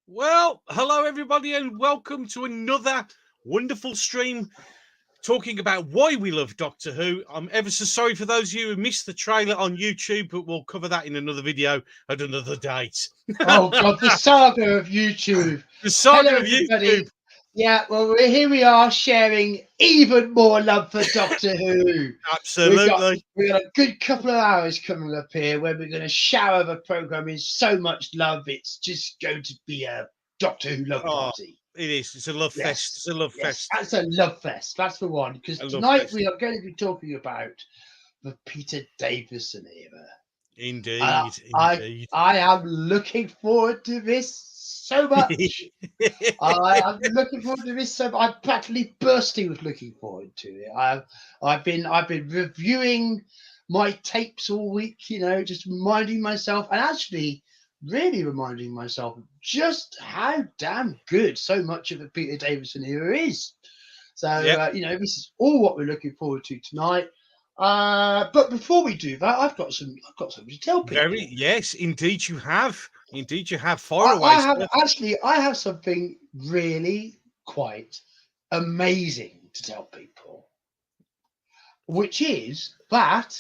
Well, hello everybody, and welcome to another wonderful stream talking about why we love Doctor Who. I'm ever so sorry for those of you who missed the trailer on YouTube, but we'll cover that in another video at another date. Oh God, the saga of YouTube. The Hello, saga of YouTube. everybody. Yeah, well, here we are sharing even more love for Doctor Who. We've got Absolutely. we've got a good couple of hours coming up here where we're going to shower the program in so much love. It's just going to be a Doctor Who love Oh, party. it is. It's a love fest. Yes, It's a love yes, fest. that's a love fest. That's the one. Because A love tonight fest. we are going to be talking about the Peter Davison era. I, Indeed. I Indeed. I am looking forward to this so much. I'm looking forward to this. So I'm practically bursting with looking forward to it. I've been reviewing my tapes all week. Just reminding myself, and actually really reminding myself just how damn good so much of the Peter Davison era is. So Yep. this is all what we're looking forward to tonight. But before we do that, I've got something to tell people. Yes, indeed you have. Indeed you have. Fire I, away, I have sir. actually I have something really quite amazing to tell people, which is that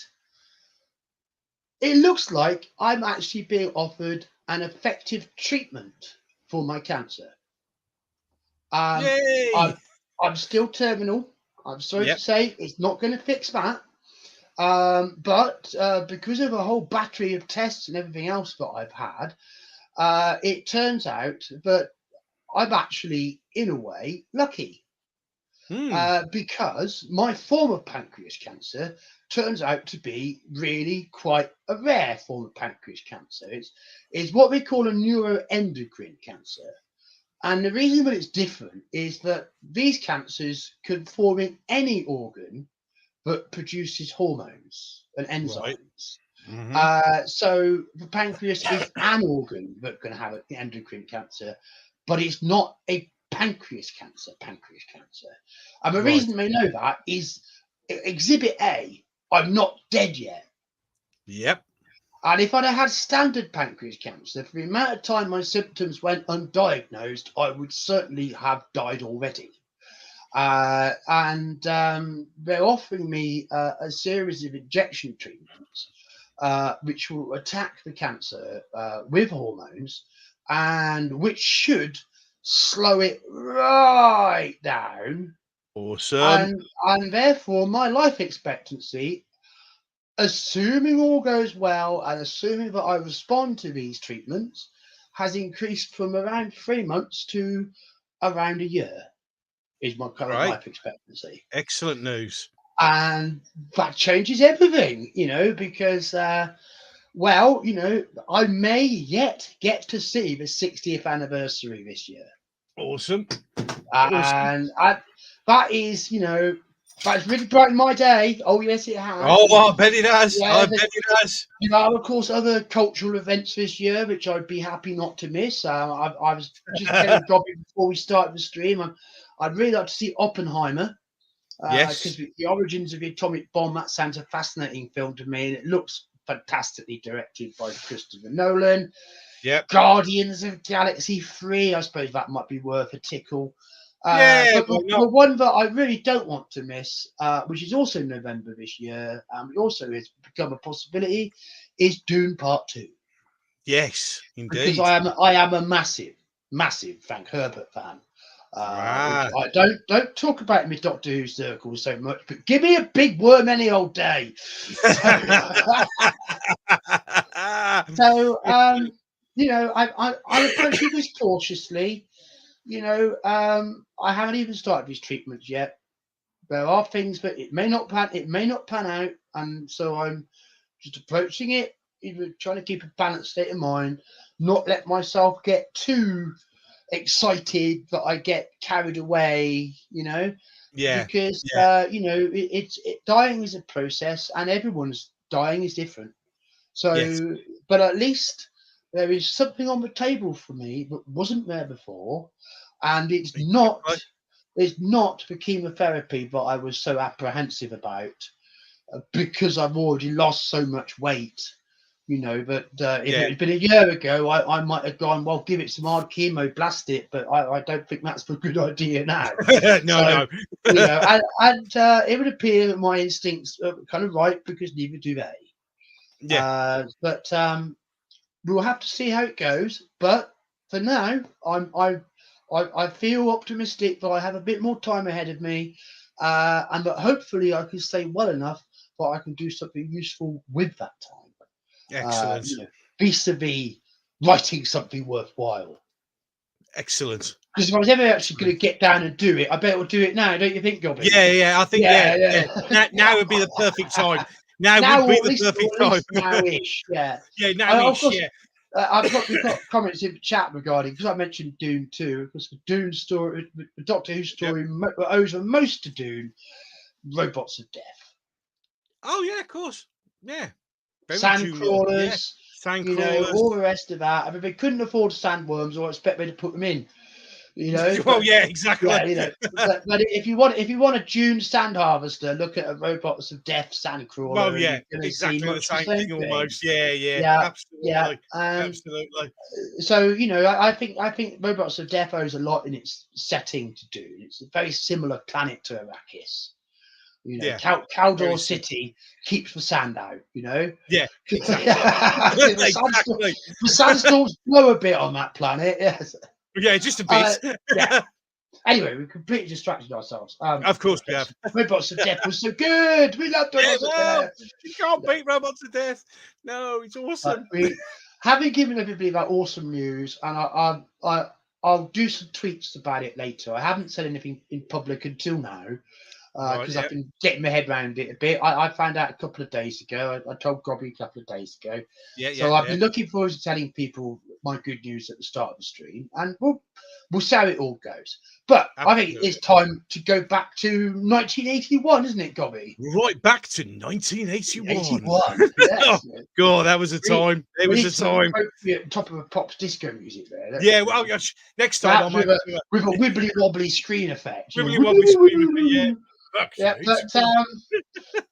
it looks like I'm actually being offered an effective treatment for my cancer. Um, Yay. I'm, I'm still terminal. I'm sorry to Yep. say it's not going to fix that. But because of a whole battery of tests and everything else that I've had, it turns out that I'm actually, in a way, lucky. Hmm. Because my form of pancreas cancer turns out to be really quite a rare form of pancreas cancer. It's what we call a neuroendocrine cancer. And the reason that it's different is that these cancers can form in any organ that produces hormones and Right. enzymes. Mm-hmm. So the pancreas is an organ that can have an endocrine cancer, but it's not a pancreas cancer. Pancreas cancer, and the Right. reason they know that is Exhibit A. I'm not dead yet, Yep. and if I'd have had standard pancreas cancer, for the amount of time my symptoms went undiagnosed, I would certainly have died already. And they're offering me a series of injection treatments which will attack the cancer with hormones and which should slow it right down. Awesome. And therefore, my life expectancy, assuming all goes well and assuming that I respond to these treatments, has increased from around 3 months to around a year, is my current Right. life expectancy. Excellent news. And that changes everything, because I may yet get to see the 60th anniversary this year. Awesome. Awesome. And that is, that's really brightened my day. Oh, yes, it has. Oh, I bet it has. I Yeah, bet it has. of course, other cultural events this year, which I'd be happy not to miss. I was just telling Robbie before we started the stream, I'd really like to see Oppenheimer. Because Yes. the origins of the atomic bomb, that sounds a fascinating film to me, and it looks fantastically directed by Christopher Nolan. Yep. Guardians of Galaxy 3, I suppose that might be worth a tickle. Yeah. But Why the not? one that I really don't want to miss, which is also November this year, and also has become a possibility, is Dune Part 2. Yes, Because indeed. I am a massive Frank Herbert fan. Which Ah. I don't talk about in my Doctor Who circles so much, but give me a big worm any old day. So, I'm approaching this cautiously. I haven't even started these treatments yet. There are things that it may not pan out, and so I'm just approaching it, even trying to keep a balanced state of mind, not let myself get too excited that I get carried away, Yeah. because Yeah. dying is a process, and everyone's dying is different. Yes. So, but at least there is something on the table for me that wasn't there before, and Exactly. it's not the chemotherapy that I was so apprehensive about because I've already lost so much weight. you know. But if Yeah. it had been a year ago, I might have gone, well, give it some hard chemo, blast it. But I don't think that's a good idea now. No, So, no. you know, and it would appear that my instincts are kind of right, because neither do they. Yeah. But we'll have to see how it goes. But for now, I feel optimistic that I have a bit more time ahead of me, and that hopefully I can stay well enough that I can do something useful with that time. Excellent. You know, vis-a-vis writing something worthwhile. Excellent. Because if I was ever actually going to get down and do it, I better do it now, don't you think, Gobby? Yeah. I think, yeah. Now would be the perfect time. Now would be or the perfect at least time. now-ish, yeah. Yeah, Of now-ish, course, yeah. we've got comments in the chat regarding, because I mentioned Dune too. Of course, the Dune story, the Doctor Who story owes the most to Dune. Robots of Death. Oh yeah, of course. Yeah. Very Sand June, yeah. crawlers, Sand you know, crawlers. all the rest of that. I mean, they couldn't afford sandworms, or expect me to put them in, you know. Well, But, yeah, exactly. yeah, you know. But if you want a Dune sand harvester, look at a Robots of Death sand crawler. Well, yeah, and you're going to see exactly the much the same same thing thing. almost. Yeah. Yeah, Absolutely. and Absolutely. so, you know, I think Robots of Death owes a lot in its setting to Dune. It's a very similar planet to Arrakis. You know, Yeah. Caldor City keeps the sand out, you know. Yeah, exactly. The sandstorms blow a bit on that planet. Yes. Yeah, just a bit. Yeah. Anyway, we completely distracted ourselves. Of course we have. Robots of Death was so good. We loved Robots of Death. You can't beat Robots of Death. No, it's awesome. Having given everybody that awesome news, and I'll do some tweets about it later. I haven't said anything in public until now, because I've been getting my head around it a bit. I found out a couple of days ago. I told Gobby a couple of days ago. So I've been looking forward to telling people my good news at the start of the stream, and we'll see how it all goes. But I think it's time to go back to 1981, isn't it, Gobby? Right back to 1981. 81. Yes. Oh, God, that was a time. It was a time. Top of a Pops disco music there. Yeah, well, next time I'll make with a wibbly wobbly screen effect. Wibbly wobbly screen effect, yeah. But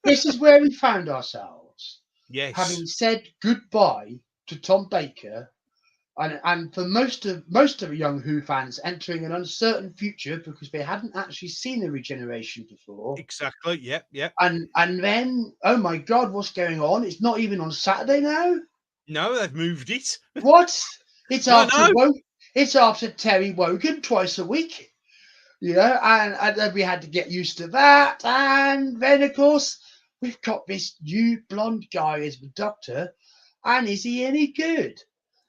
this is where we found ourselves. Yes. Having said goodbye to Tom Baker, and for most of the young Who fans entering an uncertain future because they hadn't actually seen a regeneration before. Exactly. Yep. And then, oh my God, what's going on? It's not even on Saturday now. No, they've moved it. What? It's after Terry Wogan twice a week. You know, and then we had to get used to that. And then, of course, we've got this new blonde guy as the Doctor. And is he any good?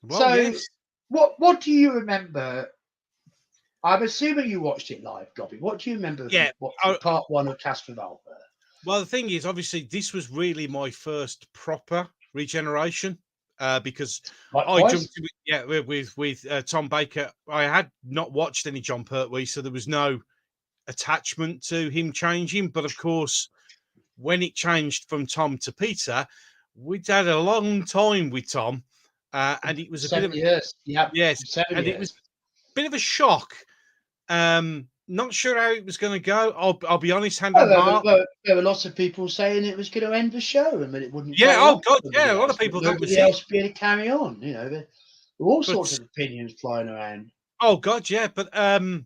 Well, so, yes. What do you remember? I'm assuming you watched it live, Gobby. What do you remember from part one of Castle Alpha? Well, the thing is, obviously, this was really my first proper regeneration. Because I jumped with Tom Baker. I had not watched any John Pertwee, so there was no attachment to him changing. But of course, when it changed from Tom to Peter, we'd had a long time with Tom, and it was a bit of years. Yep. Yes, 7 and years. it was a bit of a shock. Not sure how it was going to go. I'll be honest, hand on heart. There were lots of people saying it was going to end the show and that it wouldn't. Yeah. Oh God. Yeah. A lot of people. Nobody else would be able to carry on. You know, there were all sorts of opinions flying around. Oh God, yeah. But I'll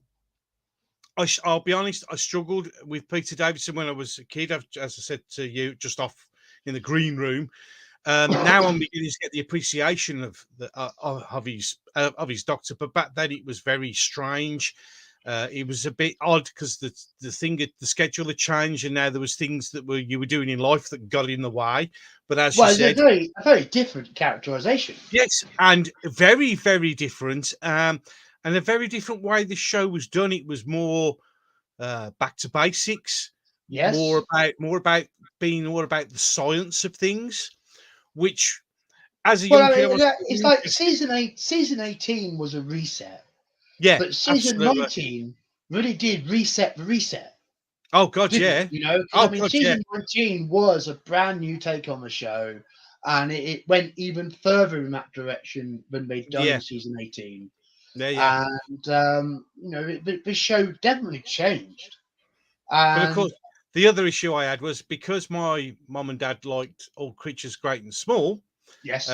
be honest. I struggled with Peter Davidson when I was a kid. As I said to you, just off in the green room. Now I'm beginning to get the appreciation of his Doctor, but back then it was very strange. It was a bit odd because the schedule had changed, and now there was things that you were doing in life that got in the way. But as you said, a very different characterization. Yes, and very, very different, and a very different way the show was done. It was more back to basics. Yes, more about the science of things, which as a young kid, it's like season 18 was a reset. Yeah, but season 19 really did reset the reset. Oh God, yeah. You know, season 19 was a brand new take on the show, and it went even further in that direction than they'd done in season 18. Yeah. And you know, the show definitely changed. But of course, the other issue I had was because my mum and dad liked All Creatures Great and Small. Yes.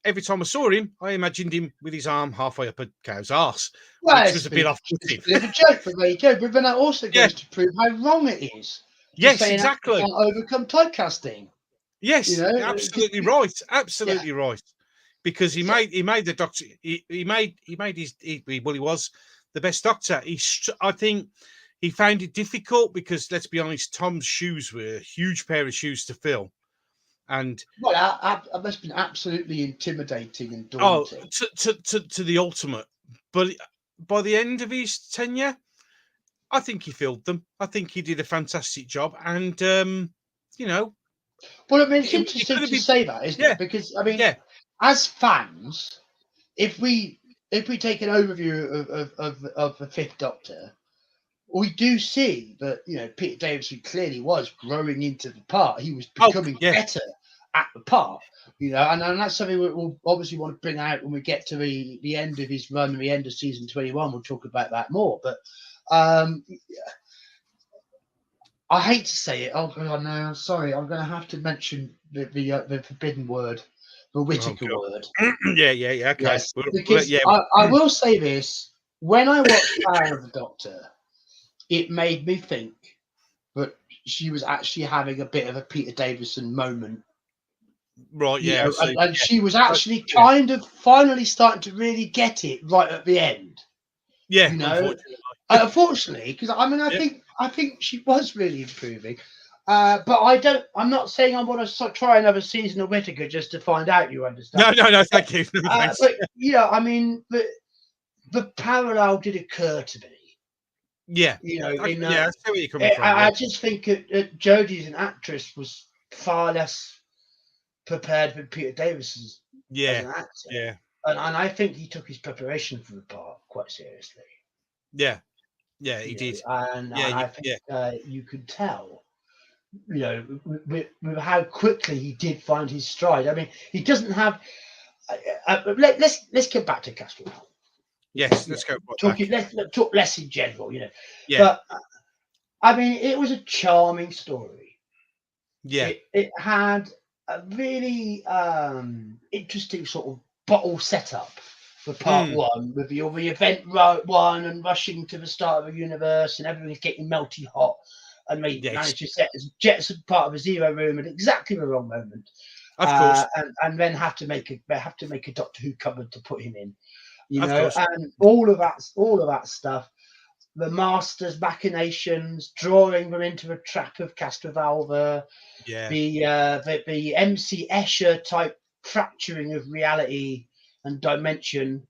Every time I saw him, I imagined him with his arm halfway up a cow's arse, Well, which it's was a a bit bit, off-putting. it's a bit of a joke, but there you go. But then that also Yeah. goes to prove how wrong it is to Yes, say an actor exactly. can't overcome typecasting. Yes, You know, absolutely because- right. yeah. Absolutely right. Because he So- made the Doctor. He made well. He was the best Doctor. I think he found it difficult because, let's be honest, Tom's shoes were a huge pair of shoes to fill. And Well, that must have been absolutely intimidating and oh, daunting. to the ultimate. But by the end of his tenure, I think he filled them. I think he did a fantastic job. And you know, Well, I mean, it's it interesting could have to been. say that, isn't Yeah, it? Because I mean, yeah. as fans, if we take an overview of the Fifth Doctor, we do see that Peter Davidson clearly was growing into the part. He was Oh, becoming yeah. better at the part, and that's something we'll obviously want to bring out when we get to the end of his run, the end of season 21. We'll talk about that more, but I hate to say it. Oh God, no, sorry. I'm going to have to mention the forbidden word, the Whittaker word. Yeah. Okay. Yes, because Yeah. I will say this: when I watched Power of the Doctor, it made me think that she was actually having a bit of a Peter Davison moment. Right. Yeah. So, And she was actually yeah. kind of finally starting to really get it right at the end. Yeah. You know, Unfortunately. unfortunately, because I mean, I think she was really improving. But I'm not saying I want to try another season of Whittaker just to find out. You understand? No. Thank you. No, thanks. But I mean, the parallel did occur to me. Yeah. Yeah, I see where you're coming from. I just think that Jodie as an actress was far less prepared than Peter Davison's as an actor. Yeah. And I think he took his preparation for the part quite seriously. Yeah. Yeah. He did. And Yeah. I think you could tell, with how quickly he did find his stride. I mean, he doesn't have. Let's get back to Castro. Yes. Let's go. Let's talk less in general, Yeah. But I mean, it was a charming story. Yeah. It had a really interesting sort of bottle setup for part one, with the event one and rushing to the start of the universe and everything's getting melty hot, and they managed to set Jetson part of a zero room at exactly the wrong moment. Of course. And then have to make a Doctor Who cupboard to put him in. Course. And all of that stuff. The Master's machinations, drawing them into a trap of Castrovalva, the MC Escher type fracturing of reality and dimension,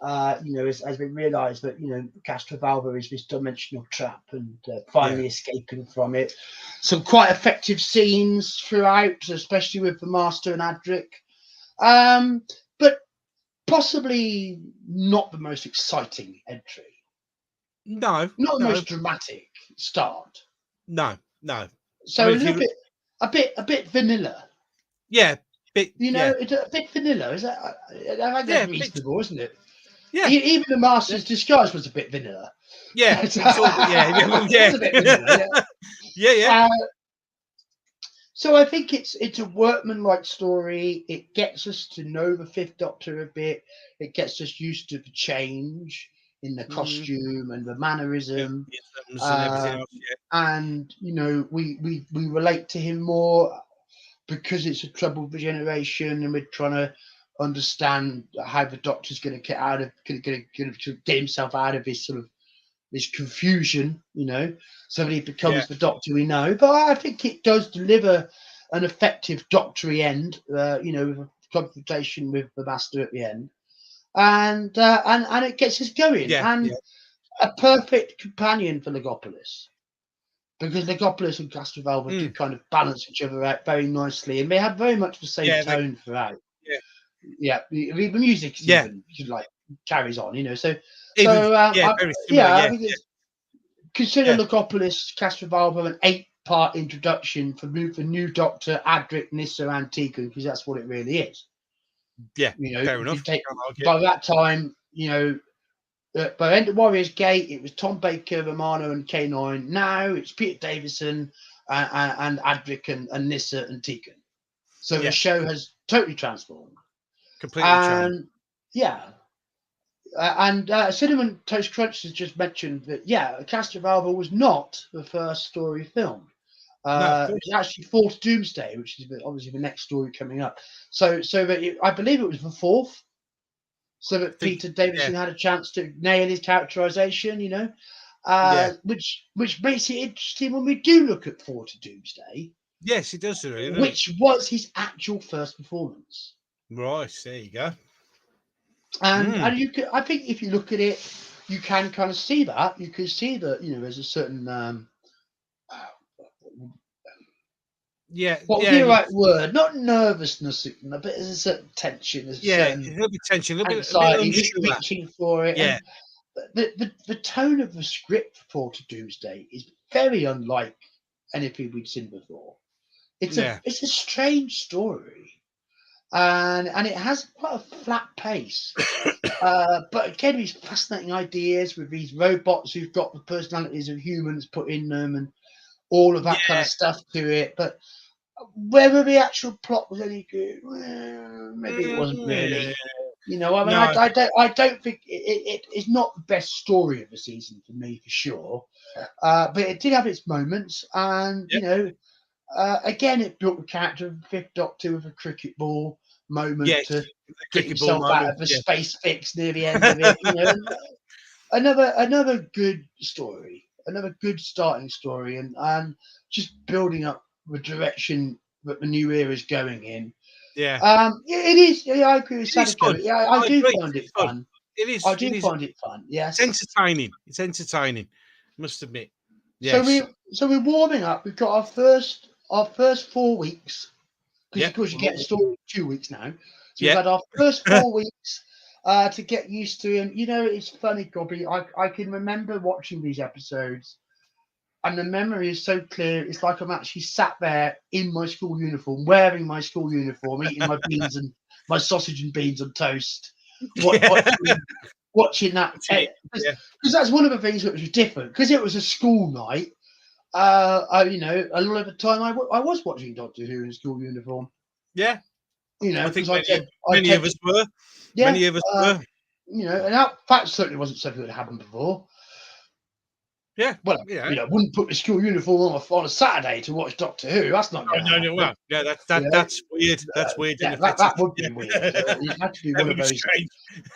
as we realise that Castrovalva is this dimensional trap and finally escaping from it. Some quite effective scenes throughout, especially with the Master and Adric, but possibly not the most exciting entry. No, not the most dramatic start. No. So I mean, a bit vanilla. Yeah, it's a bit vanilla. Is that? I think that's reasonable, isn't it? Yeah. Even the Master's disguise was a bit vanilla. Yeah. It's a bit vanilla. Yeah. So I think it's a workman-like story. It gets us to know the Fifth Doctor a bit. It gets us used to the change in the costume and the mannerism, and everything else. And we relate to him more because it's a troubled generation, and we're trying to understand how the Doctor's going to get himself out of this sort of this confusion, so that he becomes the Doctor we know. But I think it does deliver an effective Doctory end, with a confrontation with the Master at the end, and it gets us going, a perfect companion for Legopolis, because Legopolis and Castrovalva do kind of balance each other out very nicely, and they have very much the same tone throughout. The music even carries on, very similar. Consider Legopolis, Castrovalva an 8-part introduction for the new Doctor, Adric, Nyssa, and Tegan, because that's what it really is. Fair enough. By that time, by the end of Warrior's Gate, it was Tom Baker, Romano, and K9. Now it's Peter Davison and Adric and Nyssa and Tegan. So the show has totally transformed. Completely changed. And yeah, Cinnamon Toast Crunch has just mentioned that Castrovalva was not the first story filmed. No, It was actually Fourth Doomsday, which is obviously the next story coming up. So that I believe it was the fourth, so that Peter Davidson had a chance to nail his characterization, which makes it interesting when we do look at Fourth Doomsday. Yes, it does. Really, which was his actual first performance. Right, there you go. And you can, I think, if you look at it, you can kind of see that. You can see that there's a certain what would be the right word? Not nervousness, but there's a certain tension. There's a certain a little bit tension, a bit anxiety, unsure. reaching for it. Yeah. And the tone of the script for Doomsday is very unlike anything we'd seen before. It's a strange story, and it has quite a flat pace. But again, these fascinating ideas with these robots who've got the personalities of humans put in them, and all of that kind of stuff to it. But whether the actual plot was any good, well, maybe it wasn't really. I don't think it's not the best story of the season for me, for sure. But it did have its moments, and again, it built the character of the Fifth Doctor with a cricket ball moment to get himself out of the space fix near the end of it. Another good story, another good starting story, and just building up the direction that the new era is going in. Yeah. It is. Yeah, I agree with Sadako. Yeah, I do find it fun. It is. I do find it fun. Yes, it's entertaining. It's entertaining. Must admit. Yes. So we're warming up. We've got our first 4 weeks, because of course you get a story in 2 weeks now. So we've had our first 4 weeks to get used to. And it's funny, Gobby. I can remember watching these episodes, and the memory is so clear. It's like I'm actually sat there in my school uniform, wearing my school uniform, eating my beans and my sausage and beans on toast, watching that. Because that's one of the things that was different. Because it was a school night. A lot of the time I was watching Doctor Who in school uniform. Yeah. I think many of us were. Yeah, many of us were. And that certainly wasn't something that happened before. Yeah. Well, wouldn't put the school uniform on a Saturday to watch Doctor Who. That's not going to happen. Well, that's weird. That's weird. That would be weird. It had to be one of those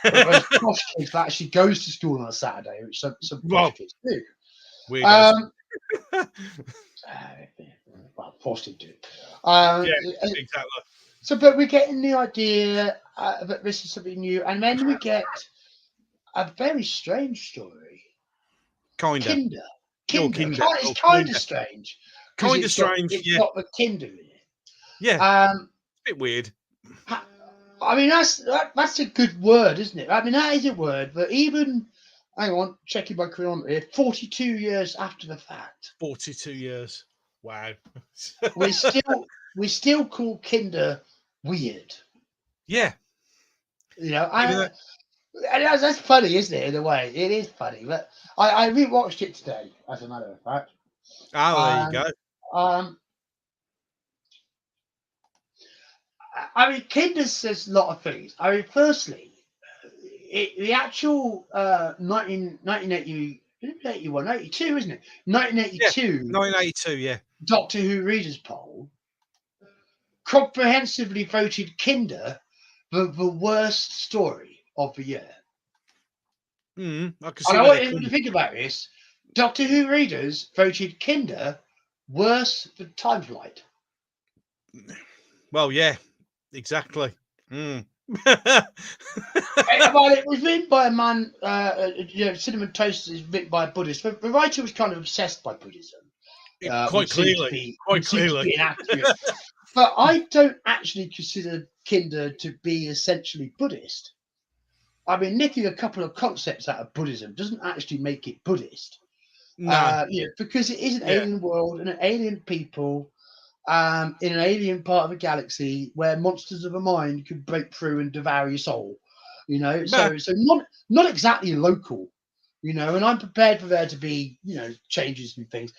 posh kids that actually goes to school on a Saturday, which some posh kids do. Weird. Well, posh kids do. Exactly. So, but we're getting the idea that this is something new, and then we get a very strange story. Kinder. It's kind of strange. Kind of strange. It's got the Kinder in it. Yeah. It's a bit weird. I mean, that's a good word, isn't it? I mean, that is a word, but even, hang on, checking my chronometer here, 42 years after the fact. 42 years. Wow. we still call Kinder weird. Yeah. And that's funny, isn't it? In a way, it is funny. But I rewatched it today, as a matter of fact. Oh, there you go. I mean, Kinder says a lot of things. I mean, firstly, the actual 1981, 82, isn't it? 1982. 1982, yeah. Doctor Who Readers Poll comprehensively voted Kinder the worst story of the year. I can see. And I want you to think about this. Doctor Who readers voted Kinder worse than Time Flight. Well, yeah, exactly. Well, it was written by a man. Cinnamon Toast is written by a Buddhist. The writer was kind of obsessed by Buddhism. Quite clearly. Inaccurate. But I don't actually consider Kinder to be essentially Buddhist. I mean, nicking a couple of concepts out of Buddhism doesn't actually make it Buddhist. No. Because it is an alien world and an alien people in an alien part of a galaxy where monsters of the mind can break through and devour your soul. So not exactly local. And I'm prepared for there to be, changes and things.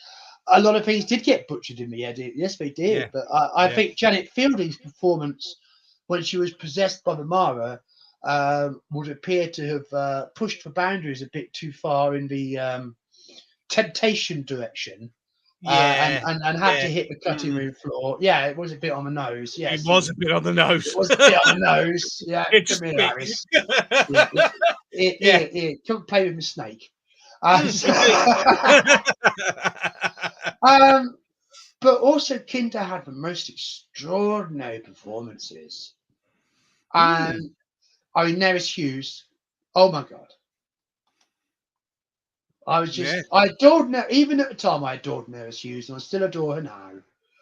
A lot of things did get butchered in the edit. Yes, they did. Yeah. But I think Janet Fielding's performance when she was possessed by the Mara, would appear to have pushed the boundaries a bit too far in the temptation direction, Yeah, and had yeah. to hit the cutting room floor. Yeah, it was a bit on the nose. It Yes, was a bit on the it nose. was a bit on the nose. Yeah, It's come here, big. Harris. Yeah, Yeah. come play with the snake. Indeed. Um, but also Kinder had the most extraordinary performances. And I mean, Neris Hughes, oh my God. Yeah. I adored even at the time, I adored Neris Hughes, and I still adore her now.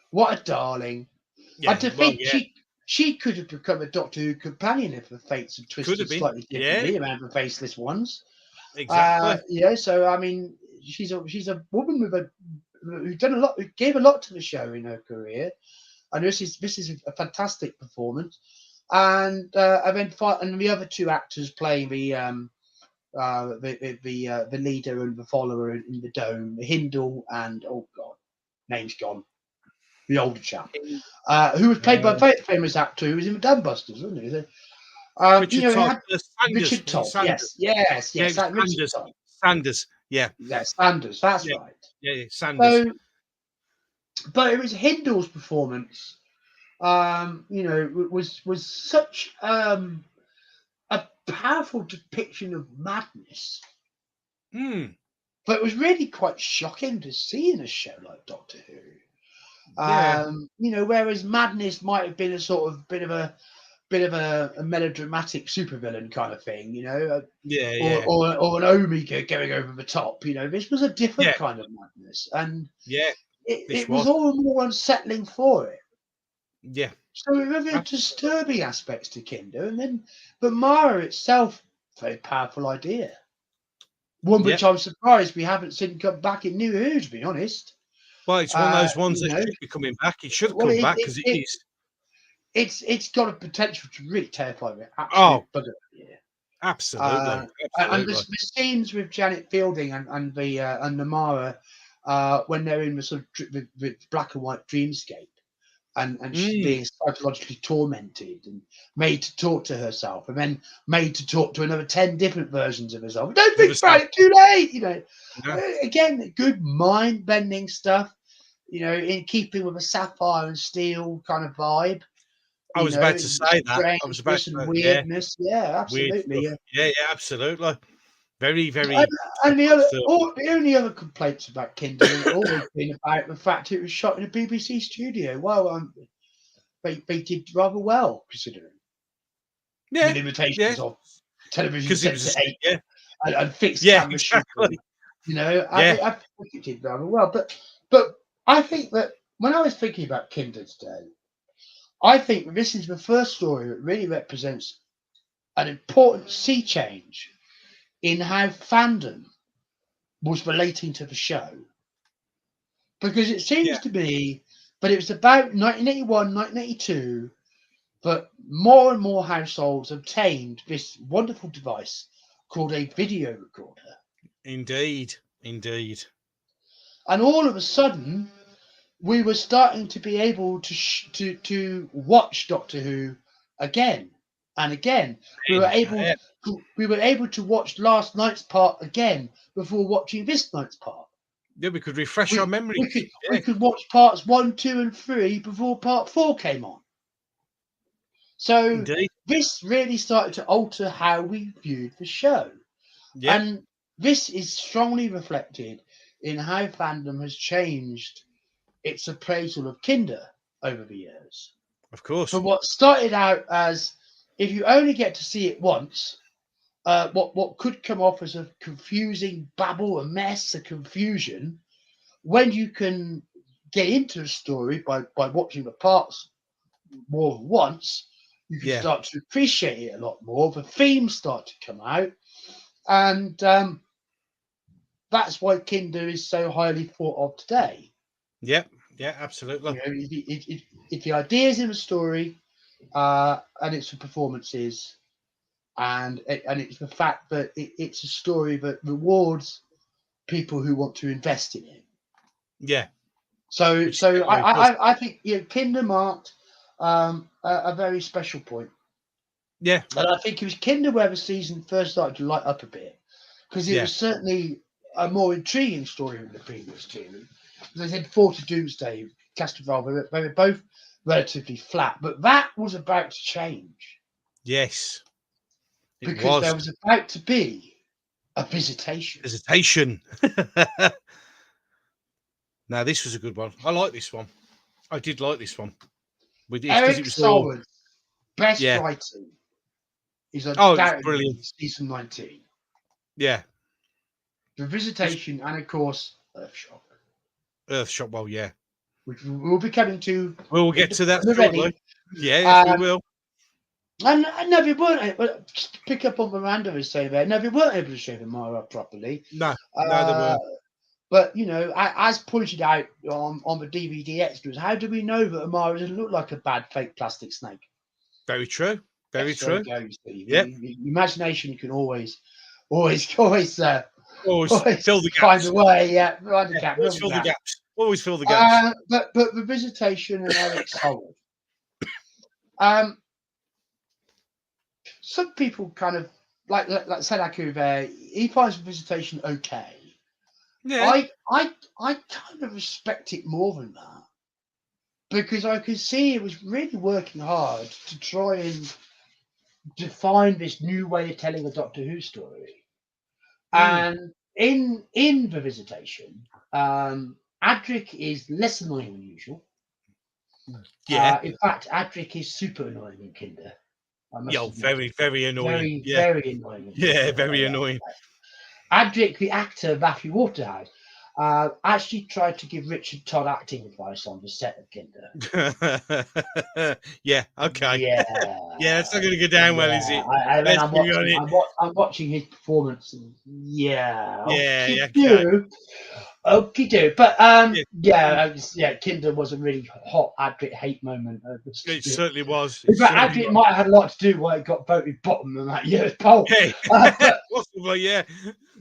What a darling. And Yeah. to Well, think yeah. she could have become a Doctor Who companion if the fates had Could have twisted been. slightly Yeah. differently around the faceless ones. Exactly. So I mean, she's a woman who's done a lot, who gave a lot to the show in her career, and this is a fantastic performance. And then and the other two actors playing the leader and the follower in the dome, Hindle and oh god, name's gone, the older chap, who was played by a very famous actor who was in the Dambusters, wasn't he? Richard He Todd. had Sanders. Richard Was it Todd. Sanders? Yeah, it was Richard Sanders. Todd. Sanders. Yeah. Yeah, Sanders. That's Yeah. right. Yeah. Sanders. So, but it was Hindle's performance. Was such a powerful depiction of madness. But it was really quite shocking to see in a show like Doctor Who. Yeah. Whereas madness might have been a sort of bit of a melodramatic supervillain kind of thing, Yeah. Yeah. or an Omega going over the top. This was a different Yeah. kind of madness, and Yeah. This it was was. all the more unsettling for it. Yeah. So we have very disturbing aspects to Kinder, but Mara itself, very powerful idea. One which I'm surprised we haven't seen come back in New Who, to be honest. Well, it's one of those ones that should be coming back. It should come back because it is. It's got a potential to really terrify me. Oh, Absolute bugger. Yeah. absolutely. And Absolutely. the scenes with Janet Fielding and the Mara when they're in the sort of the black and white dreamscape, and she's being psychologically tormented and made to talk to herself, and then made to talk to another 10 different versions of herself. Don't think about it, too late. Again, good mind bending stuff. In keeping with a sapphire and steel kind of vibe. I was about to say that. I was about Strangeness to, and weirdness. Yeah, weird absolutely. stuff. Yeah, absolutely. Very, very. And the only other complaints about Kinder have always been about the fact it was shot in a BBC studio. Well, they did rather well considering the limitations of television set to 8 and fixed camera exactly. shooting. I think it did rather well. But I think that when I was thinking about Kinder today, I think this is the first story that really represents an important sea change in how fandom was relating to the show. Because it seems to be, but it was about 1981, 1982, that more and more households obtained this wonderful device called a video recorder. Indeed. Indeed. And all of a sudden, we were starting to be able to watch Doctor Who again and again. We were able to watch last night's part again before watching this night's part. Yeah, we could refresh our memory. We could watch parts 1, 2, and 3 before part 4 came on. So this really started to alter how we viewed the show. Yeah. And this is strongly reflected in how fandom has changed its appraisal of Kinder over the years. Of course. From what started out as, if you only get to see it once, what could come off as a confusing babble, a mess, a confusion, when you can get into a story by watching the parts more than once, you can start to appreciate it a lot more. The themes start to come out, and that's why Kinder is so highly thought of today. Yeah, absolutely. It's the ideas in the story, and it's the performances, and it's the fact that it's a story that rewards people who want to invest in it. Yeah. So I think Kinder marked a very special point. Yeah, And I think it was Kinder where the season first started to light up a bit, because it Yeah. was certainly a more intriguing story than the previous two. As I said, Four to Doomsday, Castroval, they were both relatively flat, but that was about to change yes, it because was there was about to be a visitation. hesitation. Now, this was a good one. I like this one. I did like this one. With this because Eric it was all Solward's best yeah. writing is Oh, it was brilliant. undoubtedly season 19. Yeah, The Visitation and, of course, Earthshock, Earthshock. Well, yeah, which we'll be coming to we'll in get to that already. shortly. Yeah, yes, we Um, will. and no, we weren't. Just to pick up on what Miranda was saying there. No, we weren't able to show the Mara properly. No, they Uh, weren't. but as pointed out on the DVD extras, how do we know that Amara doesn't look like a bad fake plastic snake? Very true. Very Yes, true. there you go, Steve. Yep. Imagination can always Always always fill the find gaps. a way. Yeah, find the gap. Always fill the gaps. Always fill the gaps. But the Visitation and Eric Solward. Some people kind of like Sedaku there. He finds the Visitation okay. Yeah. I kind of respect it more than that, because I could see it was really working hard to try and define this new way of telling a Doctor Who story. And in the Visitation, Adric is less annoying than usual. Yeah. In fact, Adric is super annoying in Kinder. Very, very annoying. Very annoying. Yeah, very annoying. Adric, the actor Matthew Waterhouse, actually tried to give Richard Todd acting advice on the set of Kinder. Yeah, okay. Yeah. Yeah, it's not going to go down well, is it? I'm watching his performance. And yeah. Yeah, Okie do. But Yeah. Kinder was a really hot Adric hate moment. It certainly was. In fact, Adric might have had a lot to do why it got voted bottom in that year's poll. Hey. Possibly, yeah.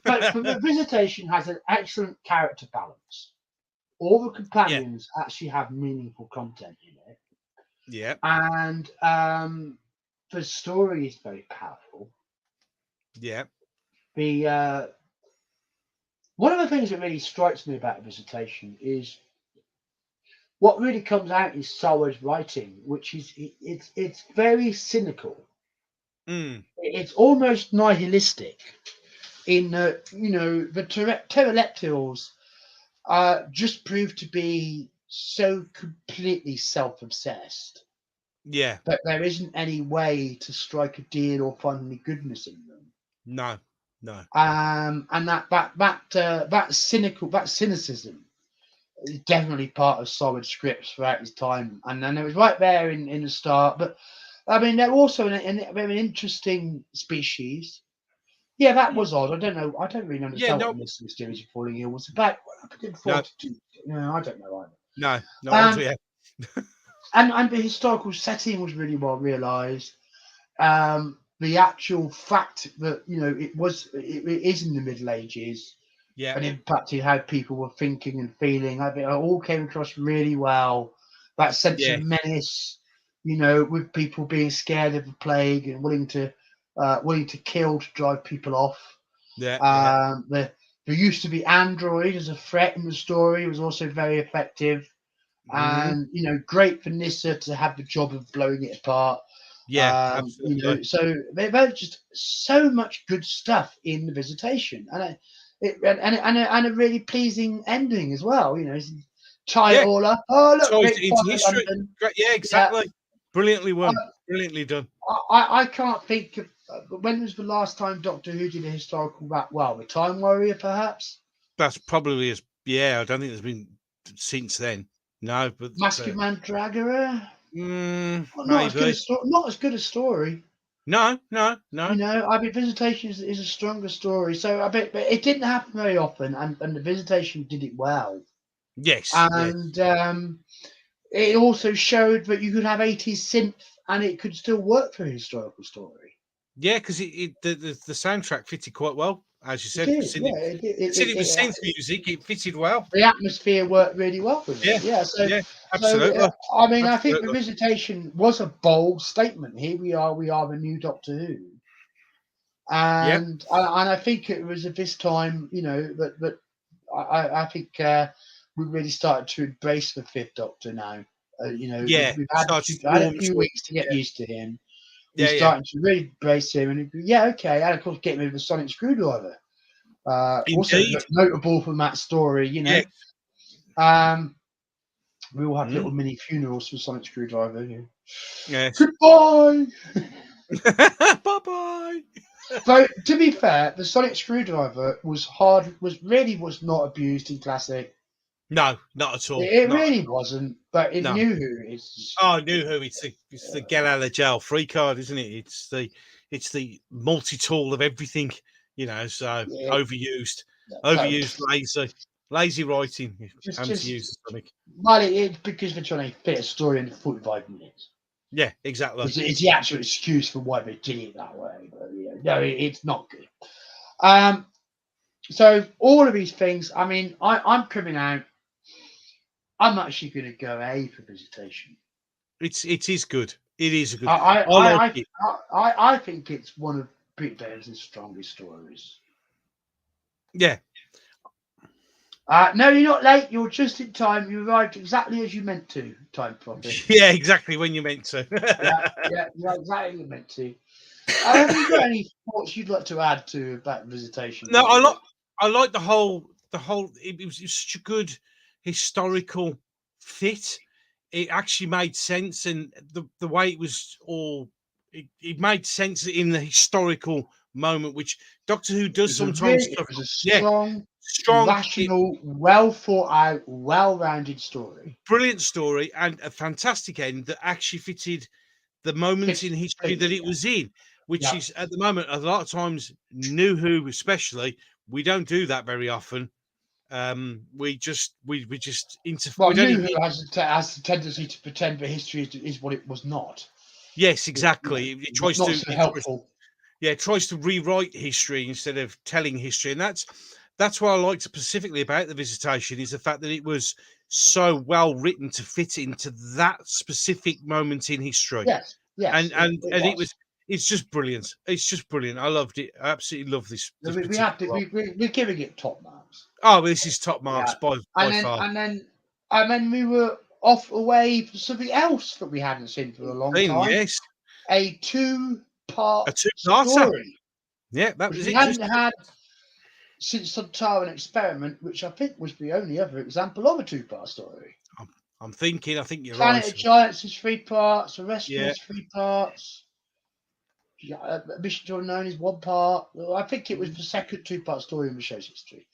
But the Visitation has an excellent character balance. All the companions actually have meaningful content in it. Yeah. And the story is very powerful. Yeah. One of the things that really strikes me about Visitation is what really comes out is Solward's writing, which is it's very cynical. It's almost nihilistic in the pterodactyls just prove to be so completely self-obsessed. Yeah. That there isn't any way to strike a deal or find any goodness in them. No. And that cynicism is definitely part of Solid scripts throughout his time. And then it was right there in the start. But I mean, they're also a very interesting species. Yeah, that was odd. I don't know. I don't really understand what this Mysterious Falling Ill was about. I didn't I don't know either. No. And the historical setting was really well realised. The actual fact that it is in the Middle Ages, and impacted how people were thinking and feeling. I think it all came across really well. That sense of menace, with people being scared of the plague and willing to kill to drive people off. There used to be Android as a threat in the story. It was also very effective. And great for Nissa to have the job of blowing it apart. Absolutely. So they've had just so much good stuff in the Visitation, and a really pleasing ending as well. Tie it all up. Oh look, ties great it into history. Great, exactly. Brilliantly won. Brilliantly done. I can't think of when was the last time Doctor Who did a historical rap. Well, the Time Warrior, perhaps. That's probably I don't think there's been since then. No, but Masked Mandragora. Not as good a story. No. I mean, Visitation is a stronger story. So but it didn't happen very often, and the Visitation did it well. Yes. And it also showed that you could have 80s synth and it could still work for a historical story. Yeah, because the soundtrack fitted quite well. as you It said. did. Yeah, Considering it was synth music, it fitted well. the atmosphere worked really well with Yeah, it. Yeah. yeah, So absolutely. I mean, I think the Absolutely. Visitation was a bold statement. Here we are. We are the new Doctor Who. Yeah, And I think it was at this time, that I think we really started to embrace the Fifth Doctor now. yeah. We've Started to had a warm few to it. weeks to get used to him. We're Yeah, yeah. starting to really embrace him, and yeah, okay. And of course, getting rid of the sonic screwdriver. Also Indeed. notable from that story, Yeah. Um, we all had Mm. little mini funerals for sonic screwdriver. Yeah. Yes. Goodbye. Bye bye. So to be fair, the sonic screwdriver was not abused in classic. No, not at all. It Not really wasn't. But in no. New Who, it's Oh, I knew who. It's the get out of jail free card, isn't it? It's the multi tool of everything. So yeah, overused, lazy writing. Having to use just the stomach. well, it's because they're trying to fit a story into 45 minutes. Yeah, exactly. It's the actual excuse for why they did it that way. But no, it's not good. So all of these things. I mean, I'm coming out. I'm actually going to go A for Visitation. It is good. It is a good. I I like it. I think it's one of Pete Davidson's strongest stories. Yeah. No, you're not late. You're just in time. You arrived exactly as you meant to. Time properly. Yeah, exactly when you meant to. Yeah, you're exactly you meant to. Have you got any thoughts you'd like to add to about Visitation? No, I like the whole. It was such a good historical fit. It actually made sense, and the way it was all, it made sense in the historical moment, which Doctor Who does sometimes. It Stuff. was a Yeah, strong, rational, well thought out, well-rounded story. brilliant story, and a fantastic end that actually fitted the moment in history that it was in, which is at the moment a lot of times New Who, especially, we don't do that very often. We just Well, we don't New even. Who has the tendency to pretend that history is what it was not. Yes, exactly. It tries not to so helpful. it tries to rewrite history instead of telling history, and that's what I liked specifically about the Visitation, is the fact that it was so well written to fit into that specific moment in history. Yes, and it it was. was. It's just brilliant. It's just brilliant. I loved it. I absolutely love this particular. We're giving it top marks. Oh, this is top marks Yeah, by far. and then we were off away for something else that we hadn't seen for a long time. Yes, A two-part a two-parter. story, Yeah, that which was we it. hadn't had since the Taran Experiment, which I think was the only other example of a two-part story. I'm thinking. I think you're Planet right. of Giants is 3 parts. The Rescue Yeah. is 3 parts. Mission to Unknown is 1 part. I think it was the second 2-part story in the show's history.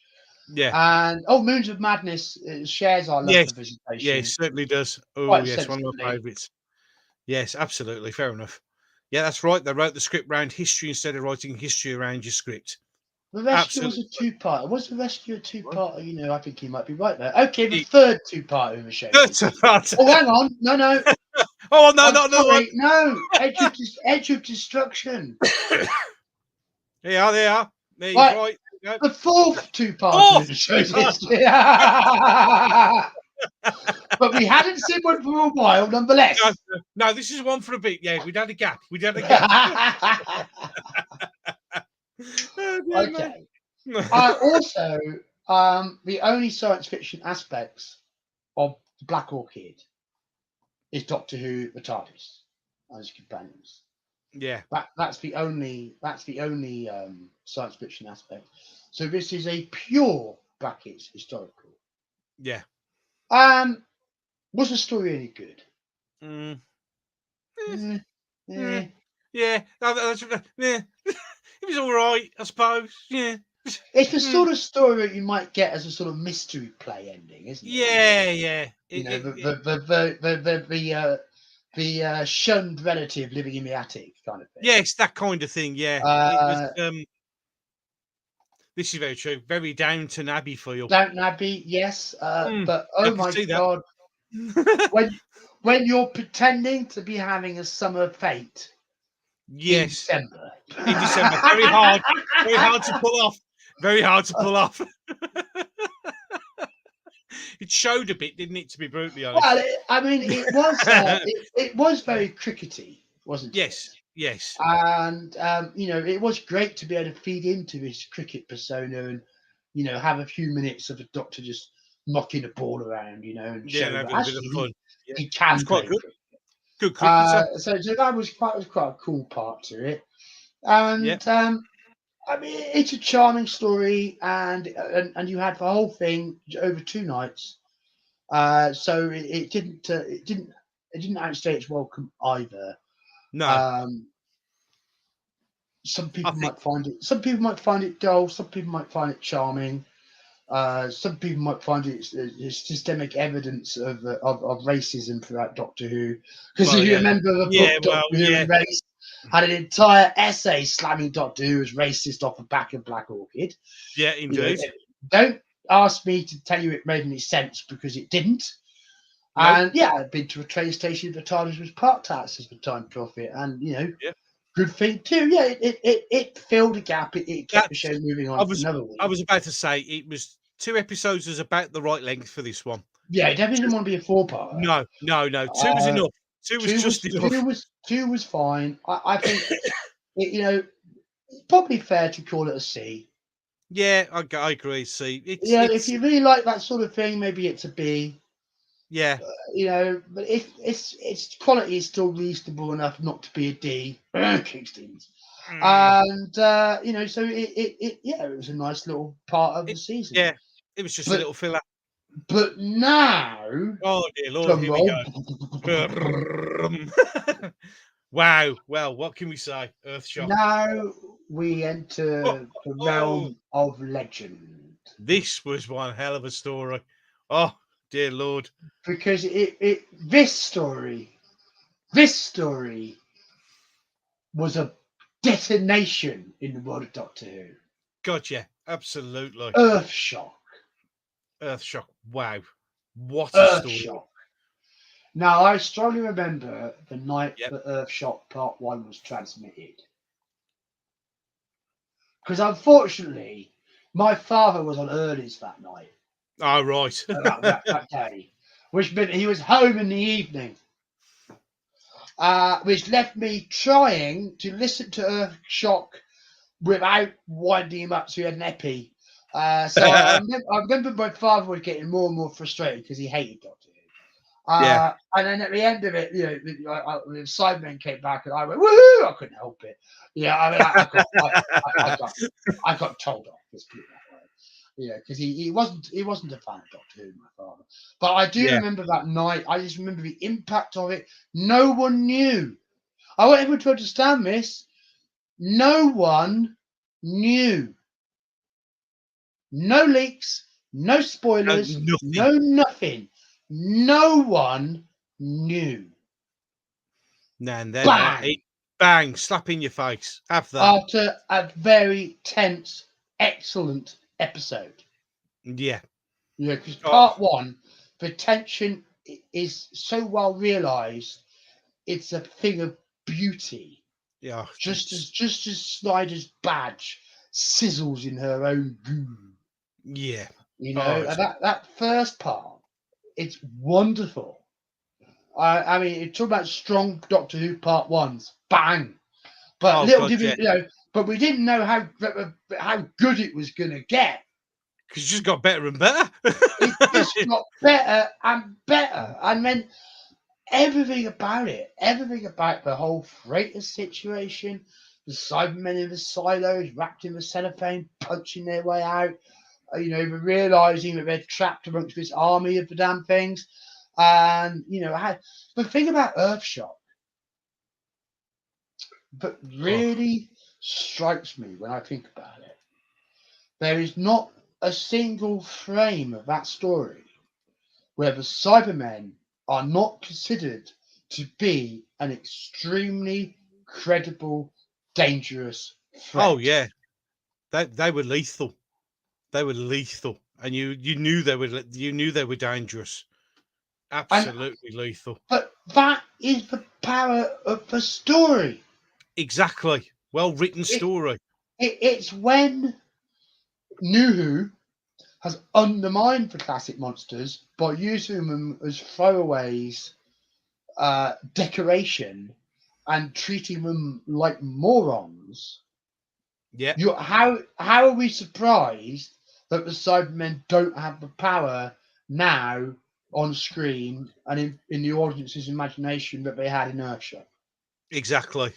Yeah. And Moons of Madness shares our love for Visitation. Yeah, it certainly does. Oh, Quite yes, one of my favourites. Yes, absolutely. Fair enough. Yeah, that's right. They wrote the script around history instead of writing history around your script. The Rescue was a 2-part. Was the Rescue a 2-part? I think he might be right there. Okay, the third 2-part in the show. Oh, hang on. No. Oh, no, sorry. No. Edge of Destruction. They are. There you right. Go. The fourth 2-part in the show's history. But we hadn't seen one for a while, nonetheless. No, this is one for a bit. Yeah, we'd had a gap. Okay. Also, the only science fiction aspects of Black Orchid is Doctor Who, the TARDIS, and his companions. Yeah, that's the only science fiction aspect. So this is a pure brackets historical. Yeah. Was the story any good? Yeah. It was all right, I suppose. Yeah. It's the sort of story that you might get as a sort of mystery play ending, isn't it? Yeah. The shunned relative living in the attic kind of thing. Yeah, it's that kind of thing. Yeah. This is very true. Very Downton Abbey feel. Downton Abbey, yes. But oh my God, when you're pretending to be having a summer fete. Yes. In December. Very hard to pull off. Very hard to pull off. It showed a bit, didn't it? To be brutally honest. Well, I mean, it was it was very crickety, wasn't it? Yes, yes. And it was great to be able to feed into his cricket persona and have a few minutes of a doctor just knocking a ball around, and Yeah, showing and that having a bit of actually fun. Yeah. he It can was quite play good. cricket. Good cricketer. So that was quite a cool part to it. Yeah. And I mean, it's a charming story, and you had the whole thing over 2 nights. So it didn't outstay its welcome either. No, Some I people think. might find it. Some people might find it dull. Some people might find it charming. Some people might find it systemic evidence of racism throughout Doctor Who. Because Well, if you yeah. remember the Yeah, book well, Doctor Who yeah. and Race had an entire essay slamming Doctor Who as racist off the back of Black Orchid. Yeah, indeed. Don't ask me to tell you it made any sense because it didn't. Nope. And yeah, I've been to a train station the TARDIS was parked at as the time profit, and Yeah. good thing too. Yeah, it filled a gap. It kept the That's. show moving I on for was. another week. I was about to say it was 2 episodes was about the right length for this one. Yeah, it definitely didn't want to be a 4-part. No. 2 was enough. 2 was just enough. Two was fine. I think probably fair to call it a C. Yeah, I agree. See, If you really like that sort of thing, maybe it's a B. Yeah. But if its quality is still reasonable enough not to be a D. Kingston's. And so it was a nice little part of the season. Yeah, it was just a little filler. But now, Oh dear Lord, here we go. Wow. Well, what can we say? Earthshock. now we enter the realm of legend. This was one hell of a story. Oh dear Lord. Because this story was a detonation in the world of Doctor Who. Gotcha. Absolutely. Earthshock. Wow. What a story. Earthshock. Now, I strongly remember the night that Earthshock Part 1 was transmitted. Because unfortunately, my father was on earlies that night. Oh, right. that day. Which meant he was home in the evening. Which left me trying to listen to Earthshock without winding him up so he had an epi. So I remember my father was getting more and more frustrated because he hated Doctor Who. And then at the end of it, the Sidemen came back and I went, woohoo! I couldn't help it. Yeah, I mean, I got told off. Let's put it that way. Because he wasn't a fan of Doctor Who, my father. But I do remember that night. I just remember the impact of it. No one knew. I want everyone to understand this. No one knew. No leaks, no spoilers, no nothing. No one knew. And then bang, slap in your face. Have that. After a very tense, excellent episode. Yeah. Because part 1, the tension is so well realised. It's a thing of beauty. Yeah. Just as Snyder's badge sizzles in her own goo. Yeah. That first part, it's wonderful. I mean, talk about strong Doctor Who Part 1s, bang. But but we didn't know how good it was going to get. Because it just got better and better. It just got better and better. And then everything about the whole freighter situation, the Cybermen in the silos, wrapped in the cellophane, punching their way out, realising that they're trapped amongst this army of the damn things. And, the thing about Earthshock that really strikes me when I think about it, there is not a single frame of that story where the Cybermen are not considered to be an extremely credible, dangerous threat. Oh yeah, they were lethal. They were lethal, and you knew they were dangerous. Absolutely lethal. But that is the power of the story. Exactly. Well written story. It's when New Who has undermined the classic monsters by using them as throwaways, decoration, and treating them like morons. Yeah, How are we surprised that the Cybermen don't have the power now on screen and in the audience's imagination that they had in Earthshock? exactly.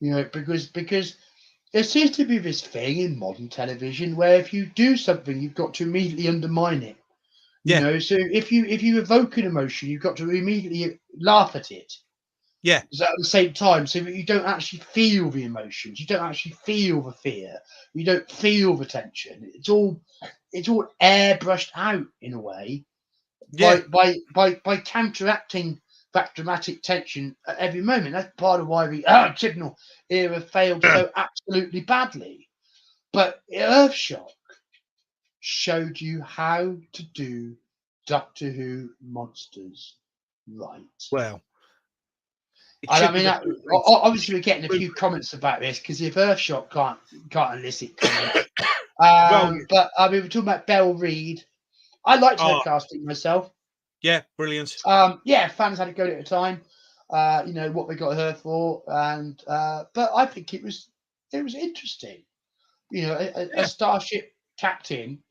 Because there seems to be this thing in modern television where if you do something, you've got to immediately undermine it. Yeah, So if you evoke an emotion, you've got to immediately laugh at it. yeah, So at the same time, so that you don't actually feel the emotions, you don't actually feel the fear, you don't feel the tension. It's all airbrushed out in a way yeah. by counteracting that dramatic tension at every moment. That's part of why the Chibnall era failed so absolutely badly. But Earthshock showed you how to do Doctor Who monsters right. Well, it And I should be mean, the blueprint. It obviously, should we're be getting the a few blueprint. comments about this because if Earthshock can't elicit comments, Well, but I mean, we're talking about Belle Reed. I liked her oh, casting myself. yeah, brilliant. Yeah, fans had a go at the time. What they got her for, and but I think it was interesting. A Yeah, starship captain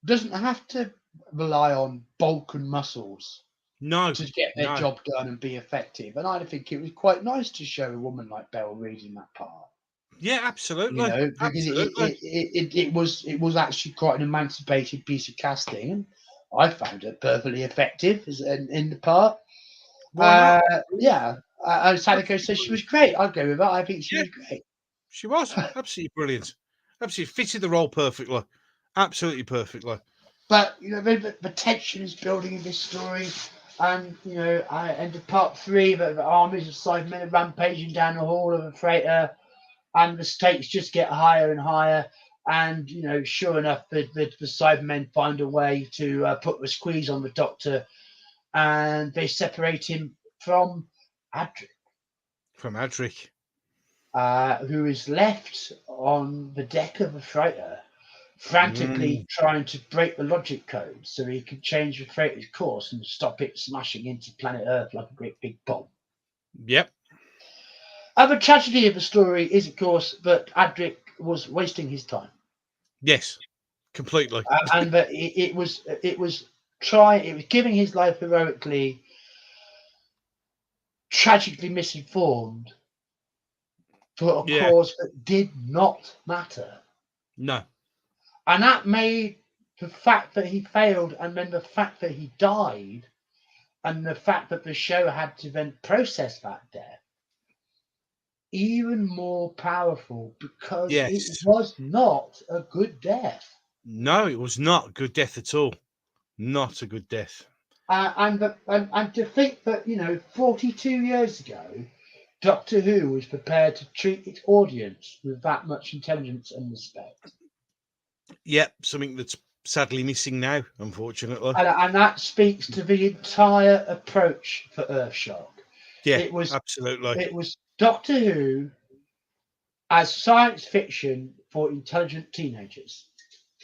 doesn't have to rely on bulk and muscles no, to get their no. job done and be effective. And I think it was quite nice to show a woman like Belle Reed in that part. Yeah, absolutely, Because absolutely. it was actually quite an emancipated piece of casting, and I found it perfectly effective in the part. Why not? Brilliant. Yeah, Sadako Absolutely says she brilliant. was great. I'd go with her. I think she Yeah, was great. she was absolutely brilliant. Absolutely fitted the role perfectly. Absolutely perfectly. But the tension is building in this story, and I ended part three. The armies of Cybermen are rampaging down the hall of a freighter, and the stakes just get higher and higher. And sure enough, the Cybermen find a way to put the squeeze on the Doctor, and they separate him from Adric, From Adric. who is left on the deck of the freighter, frantically Mm, trying to break the logic code so he could change the freighter's course and stop it smashing into planet Earth like a great big bomb. yep. And the tragedy of the story is, of course, that Adric was wasting his time, Yes. Completely. and that it was giving his life heroically, tragically misinformed for a Yeah. cause that did not matter. No. And that made the fact that he failed, and then the fact that he died, and the fact that the show had to then process that death, even more powerful because it Yes. was not a good death. No, it was not a good death at all. Not a good death. And to think that 42 years ago, Doctor Who was prepared to treat its audience with that much intelligence and respect. Yep. Something that's sadly missing now, unfortunately. And that speaks to the entire approach for Earthshock. Yeah, It was absolutely. Doctor Who as science fiction for intelligent teenagers,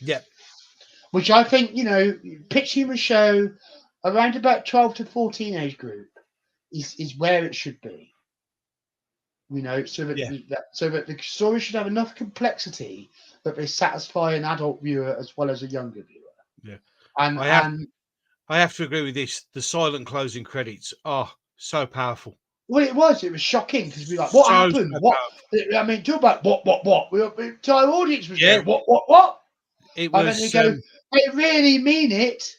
Yep. which I think pitching the show around about 12 to 14 age group is where it should be. So Yeah. that the story should have enough complexity that they satisfy an adult viewer as well as a younger viewer. Yeah. And I have and I have to agree with this. The silent closing credits are so powerful. well, it was shocking because we're like, what So, happened? so What? powerful. I mean, talk about what? The entire audience was Yeah. going, what? It And then they was go, they really mean it.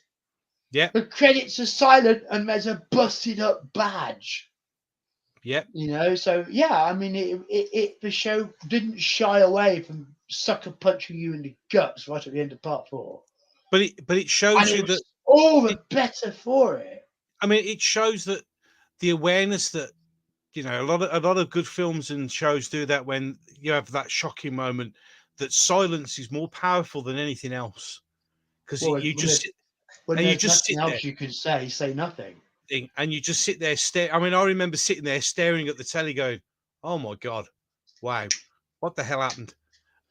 yeah. The credits are silent and there's a busted up badge. Yep. So yeah, I mean, the show didn't shy away from sucker punching you in the guts right at the end of part four, But it and shows it you was that all it the better for it. I mean it shows that the awareness that a lot of good films and shows do that when you have that shocking moment that silence is more powerful than anything else because Well, you just sit when and you there's just sit nothing there else you can say nothing. and you just sit there stare. I mean, I remember sitting there staring at the telly, going, "Oh my god, wow, what the hell happened?"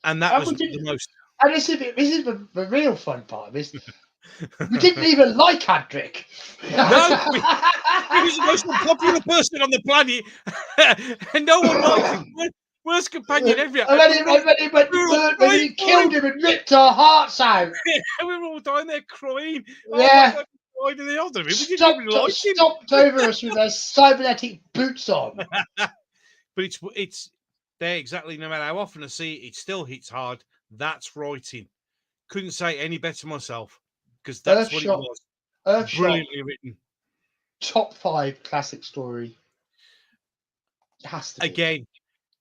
And that I was would the did most. And this is the real fun part of this. We didn't even like Hadrick. No, he was the most unpopular person on the planet, and no one liked him. Worst companion ever. And when he killed him and ripped our hearts out. We were all dying there crying. Oh Yeah. my God, why did they order him? We didn't even like him. Stomped over us with their cybernetic boots on. But it's there exactly. No matter how often I see it, it still hits hard. That's writing. Couldn't say it any better myself, because that's what it was. Brilliantly written. Top 5 classic story. It has to be.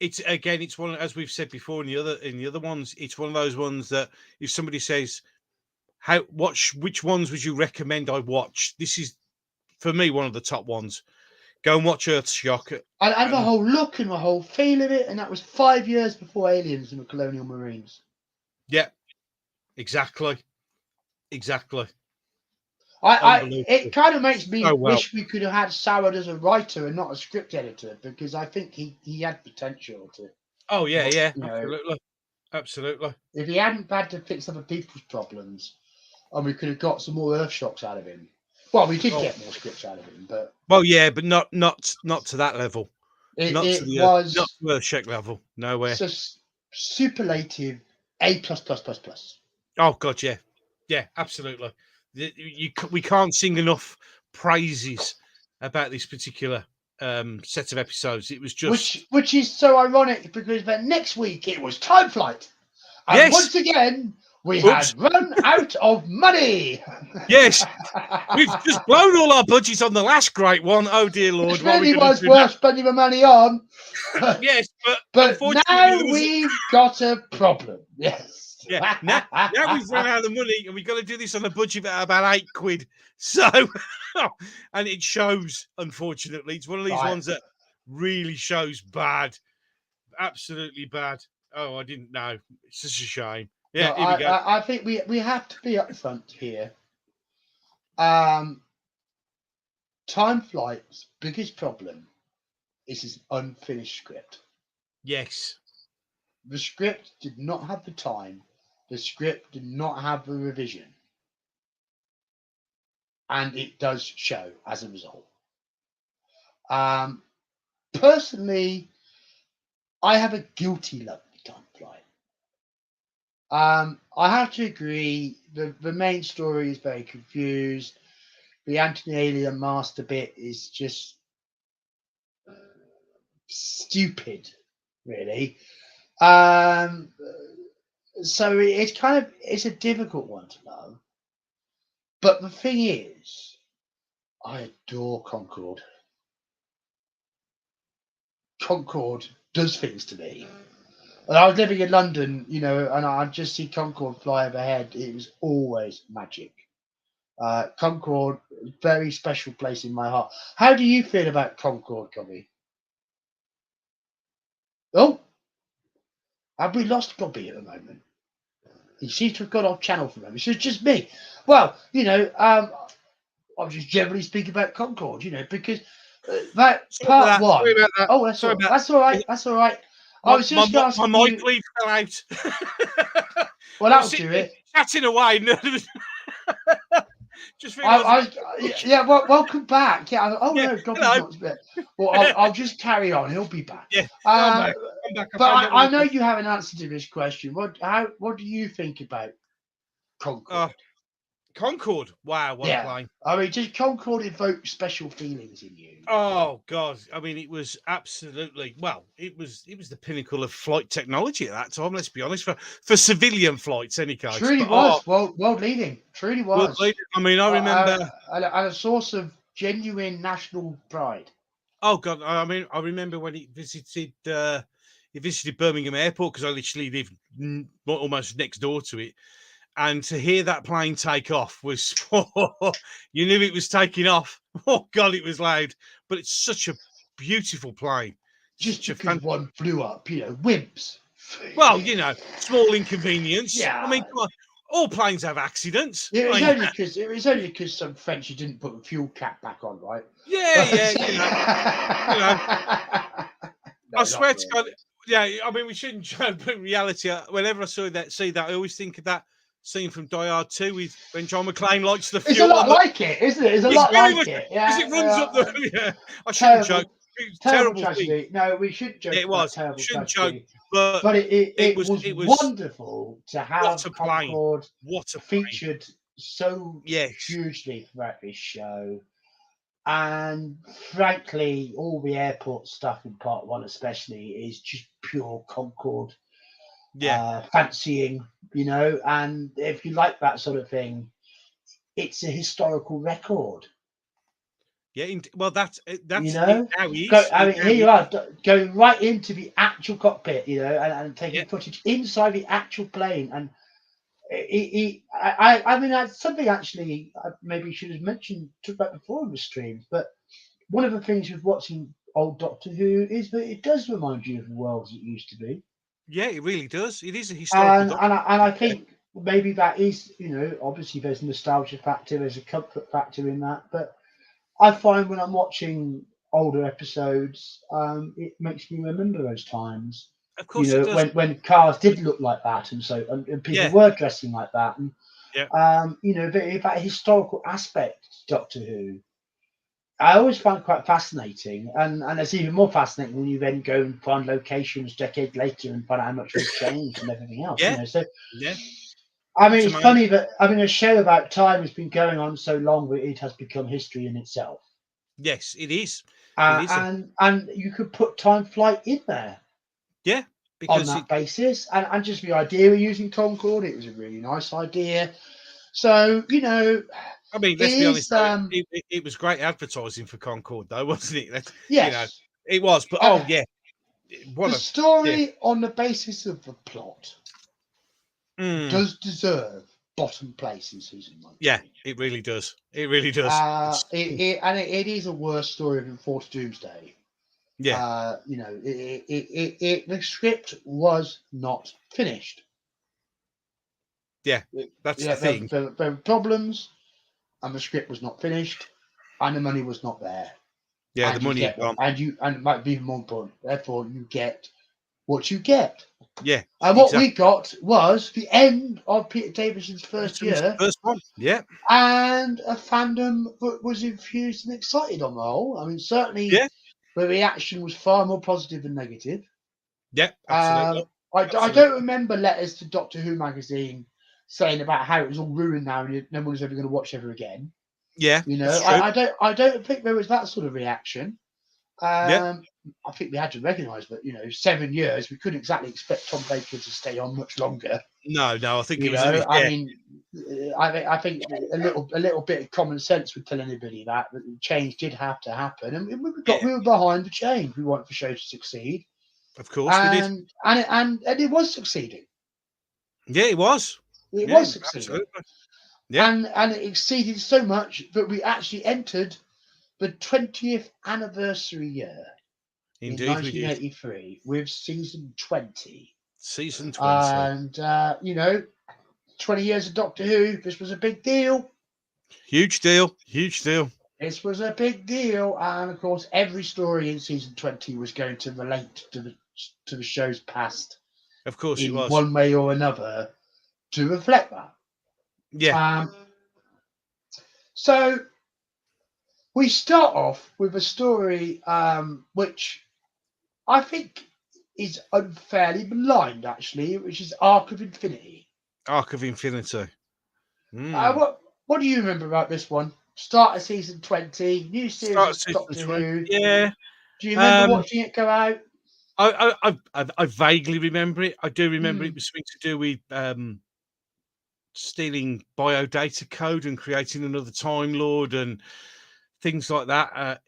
It's one, as we've said before in the other ones. It's one of those ones that if somebody says, which ones would you recommend I watch? This is for me one of the top ones. Go and watch Earthshock. And the whole look and the whole feel of it, and that was 5 years before Aliens and the Colonial Marines. Yeah, exactly. It kind of makes me wish we could have had Soward as a writer and not a script editor, because I think he had potential to. Oh yeah, absolutely. If he hadn't had to fix other people's problems, and we could have got some more Earthshocks out of him. Well, we did get more scripts out of him, but not to that level. Not to Earthshock level. Nowhere. It's a superlative A++++. Oh God, yeah, absolutely. We can't sing enough praises about this particular set of episodes. It was just which is so ironic, because then next week it was Time Flight, and once again we had run out of money. Yes, we've just blown all our budgets on the last great one. Oh dear Lord, it really was worth spending the money on. Yes, but now we've got a problem. Yes. Yeah, now we've run out of the money, and we've got to do this on a budget of about £8. So, and it shows. Unfortunately, it's one of these ones that really shows bad, absolutely bad. Oh, I didn't know. It's such a shame. Yeah, here we go. I think we have to be upfront here. Time Flight's biggest problem is his unfinished script. Yes. The script did not have the time. The script did not have the revision. And it does show as a result. Personally, I have a guilty love for Time Flight. I have to agree, the main story is very confused. The Anti-Alien Master bit is just stupid, really. So it's a difficult one to know. But the thing is, I adore Concorde. Concorde does things to me. And I was living in London, and I'd just see Concorde fly overhead. It was always magic. Concorde, very special place in my heart. How do you feel about Concorde, Gobby? Oh, have we lost Gobby at the moment? He seems to have got off channel for a moment. So it's just me. Well, I'm just generally speaking about Concorde, because that part one. Sorry about that. Oh, that's all right. That's all right. I was just asking my mic lead fell out. Well, that'll do it. Chatting away. Just welcome back. Yeah. No, Gobby's not. Well, I'll just carry on. He'll be back. Yeah. I'm back. But I know you have an answer to this question. What do you think about Concorde? Concorde. Wow, what a plane. I mean, does Concorde evoke special feelings in you? Oh God. I mean, it was absolutely it was the pinnacle of flight technology at that time, let's be honest, for civilian flights, any case. Truly was. World leading. Truly was. I mean, I remember and a source of genuine national pride. Oh God. I mean, I remember when he visited Birmingham Airport, because I literally live almost next door to it. And to hear that plane take off was, you knew it was taking off. Oh, God, it was loud. But it's such a beautiful plane. Just because one flew up, wimps. Well, small inconvenience. Yeah. I mean, come on. All planes have accidents. It was only because some French didn't put the fuel cap back on, right? Yeah. I swear to God, Yeah, I mean, we shouldn't joke, but in reality, whenever I see that, I always think of that scene from Die Hard 2 with when John McClane lights the It's a fuel lot on the. like it, isn't it? It's a It's lot very like much it. because Yeah, it runs up yeah. the. Yeah, I shouldn't joke. Terrible, It was a terrible terrible thing. tragedy. No, we should joke Yeah, it about was. terrible Shouldn't joke, tragedy. but But it was it was wonderful to what have a plane! Concorde What a plane! featured so Yes, hugely throughout this show. And frankly, all the airport stuff in part one, especially, is just pure Concorde yeah, fancying, you know. And if you like that sort of thing, it's a historical record, yeah. Well, you that's it. know. Now I it mean, now here is. you are going right into the actual cockpit, you know, and Yeah, taking footage inside the actual plane. And I mean, that's something actually I maybe should have mentioned, talked about before in the streams. But one of the things with watching old Doctor Who is that it does remind you of the world as it used to be. yeah. It really does. It is a historical And I document. think maybe that is, you know, obviously there's a nostalgia factor, there's a comfort factor in that. But I find when I'm watching older episodes, it makes me remember those times. Of You course, it know, does. when cars did look like that, and people Yeah, were dressing like that, and yeah, you know, that historical aspect to Doctor Who, I always find quite fascinating, and it's even more fascinating when you then go and find locations decades later and find out how much has changed and everything else. You yeah, know, so yeah. I mean, It's it's amazing. funny that I mean, a show about time has been going on so long that it has become history in itself. Yes, it is. It is. And you could put time flight in there Yeah, on because that basis, and just the idea of using Concorde, it was a really nice idea. So you know, I mean, it let's be honest, is though, it was great advertising for Concorde, though, wasn't it? That's, yes, it was. But uh, oh yeah, the what a yeah, story on the basis of the plot mm, does deserve bottom place in season one to yeah, me. it really does. It really does. It's It is a worse story than Four Doomsday. yeah, You know, the script was not finished. yeah. That's the Yeah, thing. there were problems, and the script was not finished, and the money was not there, Yeah, the and you money had get what, gone. and it might be even more important. Therefore, you get what you get, Yeah, and what we exactly. got was the end of Peter Davidson's first Davidson's year, first one. Yeah, and a fandom that was infused and excited on the whole. I mean, certainly yeah, the reaction was far more positive than negative. yeah. Absolutely, I don't absolutely. remember letters to Doctor Who magazine saying about how it was all ruined now and no one's ever going to watch ever again. Yeah, You that's know, true. I don't think there was that sort of reaction. Yeah. I think we had to recognise that, you know, 7 years, we couldn't exactly expect Tom Baker to stay on much longer. No, no. I think it You was. know, I Yeah, mean, I think a little bit of common sense would tell anybody that change did have to happen, and yeah. we were behind the change. We wanted the show to succeed, Of course we did. and it was succeeding. Yeah, it was. It Yeah, was succeeding, absolutely. Yeah, and it exceeded so much that we actually entered the 20th anniversary year in indeed we did. 1983 with season 20. Season 20. And, you know, 20 years of Doctor Who, this was a big deal. Huge deal. Huge deal. This was a big deal. And of course, every story in season 20 was going to relate to the show's past Of course it in was. one way or another to reflect that. Yeah. Um, so we start off with a story which I think is unfairly maligned, actually, which is Arc of Infinity. Arc of Infinity. Uh, Mm. what what do you remember about this one? Start of season 20, new series Start of of season Doctor 20. Who. Yeah. Do you remember Um, watching it go out? I vaguely remember it. I do remember it Mm. was something to do with stealing biodata code and creating another Time Lord and things like that.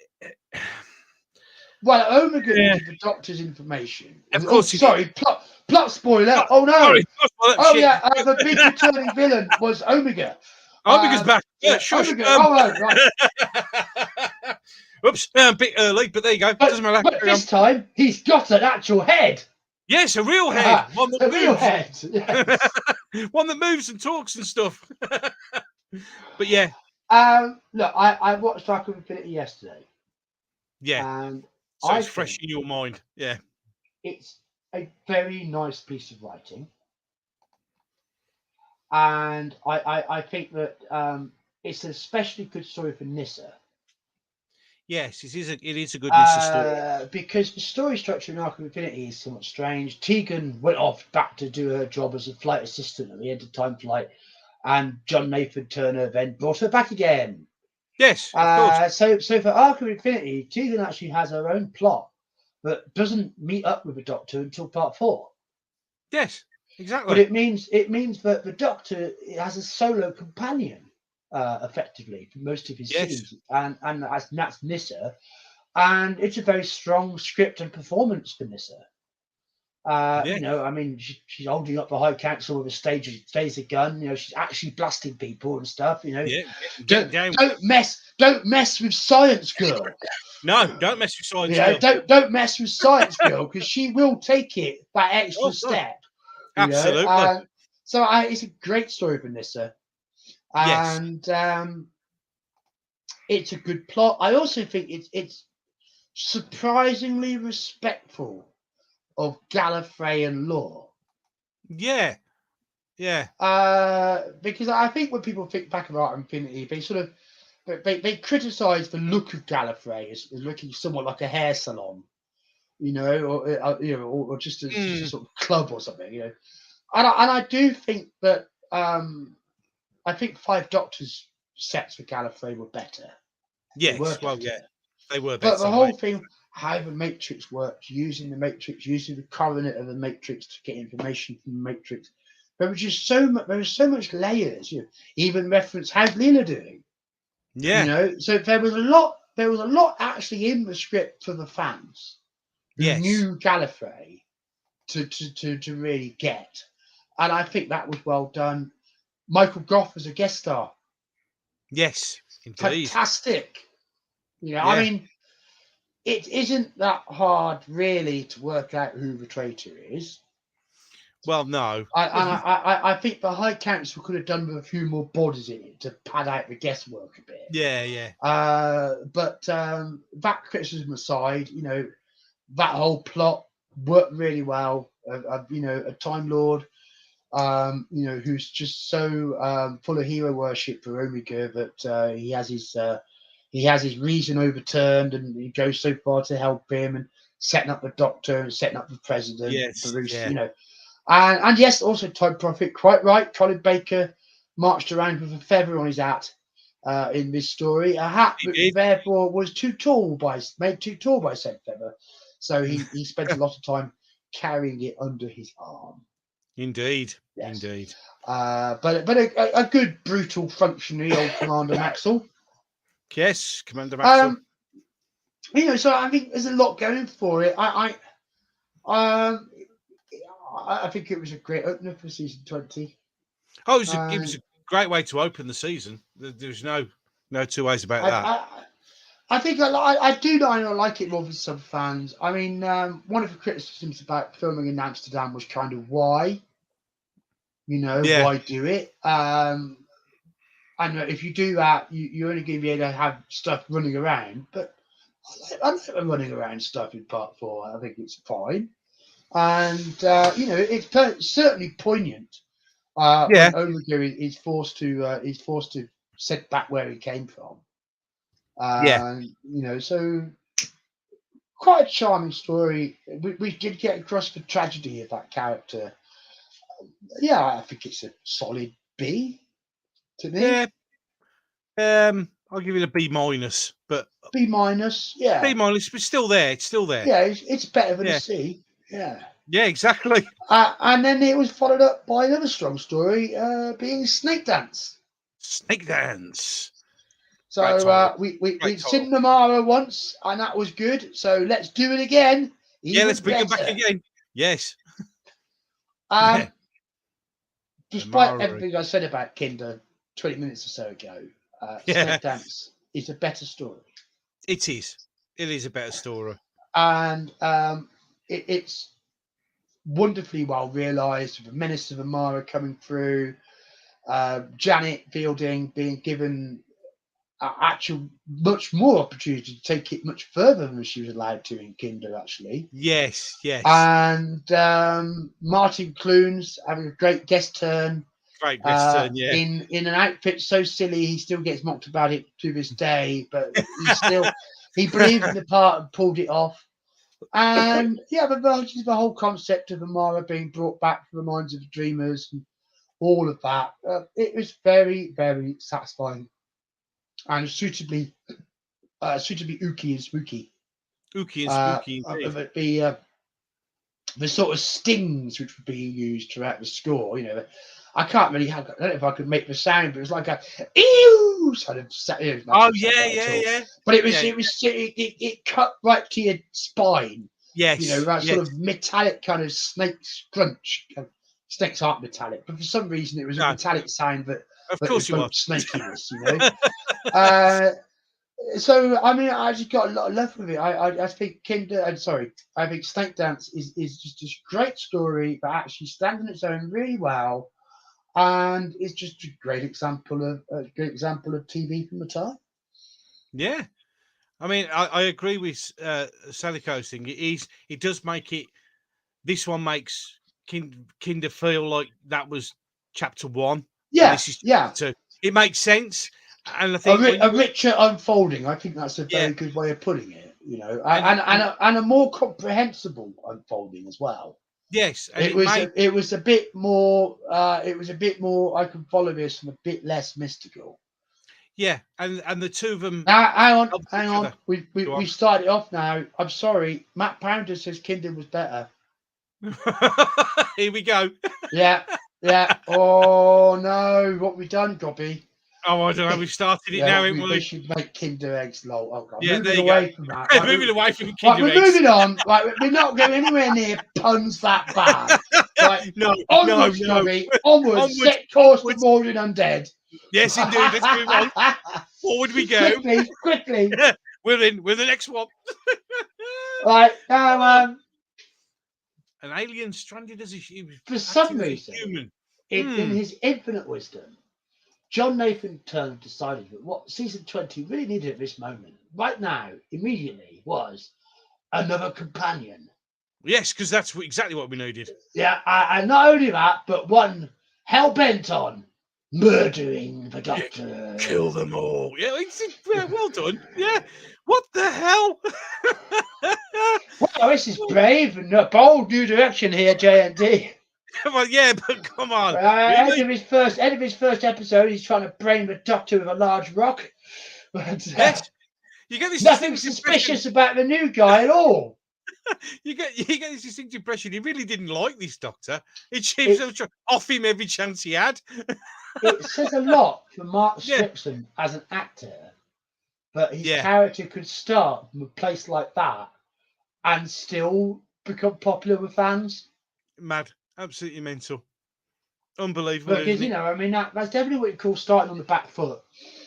Well, Omega Yeah, needed the Doctor's information. of Oh, course he did. sorry, plot spoiler. Oh, Oh no! sorry, well, that Oh shit. yeah, the big returning villain was Omega. Omega's back. Yeah, Yeah, shush. Omega. Oh right. Oops, a bit early, but there you go. Doesn't matter. But Carry on. this time he's got an actual head. Yes, a real head, one that A real moves, head. Yes. one that moves and talks and stuff. But yeah, Look, I watched Arc of Infinity yesterday, yeah. and So I it's fresh think in your mind. Yeah, it's a very nice piece of writing, and I think that it's an especially good story for Nissa. Yes, it is a good Nissa story. Because the story structure in Arc of Infinity is somewhat strange. Tegan went off back to do her job as a flight assistant at the end of time flight, and John Nathan Turner then brought her back again. Yes, of course. So for Arc of Infinity, Tegan actually has her own plot, but doesn't meet up with the Doctor until part 4. Yes, But exactly. it means that the Doctor has a solo companion, effectively, for most of his Yes. scenes, and that's Nissa. And it's a very strong script and performance for Nissa. Yeah. You know, I mean, she's holding up the High Council with a taser gun. You know, she's actually blasting people and stuff. You know, Yeah. Getting down. don't mess with Science Girl. No, don't mess with Science You know, Girl. don't mess with Science Girl, because she will take it that extra Oh, God. step. You know, Absolutely. so it's a great story for Nissa, Yes. and it's a good plot. I also think it's surprisingly respectful of Gallifreyan lore. Yeah. Yeah. Because I think when people think back about Infinity, they sort of they criticise the look of Gallifrey as looking somewhat like a hair salon, you know, or just a sort of club or something, you know. And I do think that I think Five Doctors sets for Gallifrey were better. They were Yes. Well, better. yeah. They were But the better, whole mate. thing, how the Matrix worked, using the Matrix, using the coordinate of the Matrix to get information from the Matrix. There was just so much. There was so much layers. You know, even reference how's Leela doing. You Yeah. know, so there was a lot. There was a lot actually in the script for the fans who Yes. knew Gallifrey to really get, and I think that was well done. Michael Goff as a guest star, Yes. Indeed. fantastic. You know, I Yeah. mean, it isn't that hard really to work out who the traitor is. Well, no. I think the High Council could have done with a few more bodies in it to pad out the guesswork a bit. Yeah. Yeah. But that criticism aside, you know, that whole plot worked really well. You know, a Time Lord, you know, who's just so full of hero worship for Omega that he has his reason overturned, and he goes so far to help him and setting up the Doctor and setting up the President, Yes. Bruce, Yeah. you know. And yes, also Time Prophet, quite right. Colin Baker marched around with a feather on his hat in this story, a hat He that did. therefore was made too tall by said feather. So he spent a lot of time carrying it under his arm. Indeed. Yes. Indeed. But a good brutal functionary old Commander Maxwell. Yes, Commander Maxwell. You know, so I think there's a lot going for it. I think it was a great opener for season 20. Oh, it was a great way to open the season. There's no two ways about that. I think I do like it more than some fans. I mean, one of the criticisms about filming in Amsterdam was kind of why, you know, Yeah. why do it? And if you do that, you're only going to be able to have stuff running around. But I like the running around stuff in part 4. I think it's fine. And you know, it's certainly poignant Yeah. when Omega is forced to set back where he came from. Yeah. You know, so quite a charming story. We did get across the tragedy of that character. Yeah, I think it's a solid B to me. Yeah. I'll give it a B minus, but B minus, B yeah. minus, but still there. It's still there. Yeah, it's better than a Yeah. C. Yeah. Yeah, exactly. And then it was followed up by another strong story, being Snake Dance. Snake Dance. So we've seen Namara once, and that was good. So let's do it again. Yeah, let's bring better. him back again. Yes. Despite Namara. everything I said about Kinder 20 minutes or so ago, Yeah. Snake Dance is a better story. It is. It is a better story. And it's wonderfully well realised, with the menace of Amara coming through, Janet Fielding being given actual much more opportunity to take it much further than she was allowed to in Kinder, actually. Yes. And Martin Clunes having a great guest turn. Great guest turn, yeah. In an outfit so silly, he still gets mocked about it to this day, but he believed in the part and pulled it off. And yeah, the whole concept of Amara being brought back to the minds of the dreamers and all of that, it was very, very satisfying and suitably ooky and spooky. Ooky and spooky indeed. The sort of stings which were being used throughout the score, I can't really I don't know if I could make the sound, but it was like a ew sort of sound. Oh yeah. But it cut right to your spine. Yes. That sort of metallic kind of snake crunch. Snakes aren't metallic, but for some reason it was a metallic sound that of course it was snakiness, So I mean, I just got a lot of love with it. I think I think Snake Dance is just a great story that actually stands on its own really well, and it's just a great example of TV from the time. Yeah, I mean, I agree with Saliko's thing. It does make it. This one makes Kinder feel like that was chapter 1. Yeah, this is chapter 2. It makes sense. And I think a richer unfolding. I think that's a very good way of putting it. And a more comprehensible unfolding as well. Yes, and it was a bit more. I can follow this and a bit less mystical. Yeah, and the two of them. Hang on. We started off now. I'm sorry. Matt Pounder says Kinder was better. Here we go. Yeah. Oh no! What we done, Gobby? Oh, I don't know. We started it now. We should make Kinder eggs, lol. Oh, God. Yeah, moving away from that. Right, moving away from Kinder eggs. We're moving on. Right, we're not going anywhere near puns that bad. Right, onwards, Gobby. Onwards. Set course to Mordred Undead. Yes, indeed. Let's move on. Forward we go. Quickly. We're in with the next one. Right now, an alien stranded as a human. For some reason, in his infinite wisdom, John Nathan Turner decided that what season 20 really needed at this moment, right now, immediately, was another companion. Yes, because that's exactly what we needed. Yeah, and not only that, but one hell-bent on murdering the Doctor. Kill them all. Yeah, well done. Yeah. What the hell? Well, this is brave and a bold new direction here, JND. Well, yeah, but come on. End of his first episode, he's trying to brain the Doctor with a large rock. But, yes. You get this nothing suspicious about the new guy at all. You get this distinct impression he really didn't like this Doctor. It seems off him every chance he had. It says a lot for Mark Strickson as an actor, but his character could start from a place like that and still become popular with fans. Mad. Absolutely mental. Unbelievable. Because, I mean, that's definitely what you call starting on the back foot.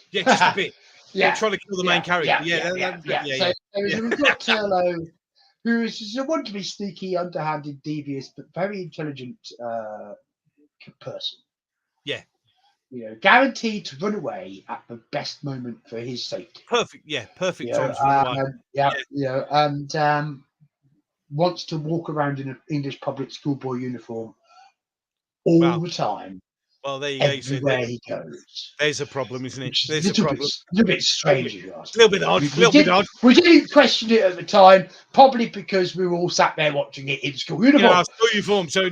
Yeah, just a bit. They're trying to kill the main character. So we've got Turlo, who is just a wonderfully sneaky, underhanded, devious, but very intelligent person. Yeah. Guaranteed to run away at the best moment for his safety. Perfect. Yeah, perfect time to run away. And wants to walk around in an English public schoolboy uniform all the time. Well, there you go. Everywhere he goes. There's a problem, isn't it? There's a problem. A little bit strange. A little bit odd. We didn't question it at the time, probably because we were all sat there watching it in school uniform. School uniform, so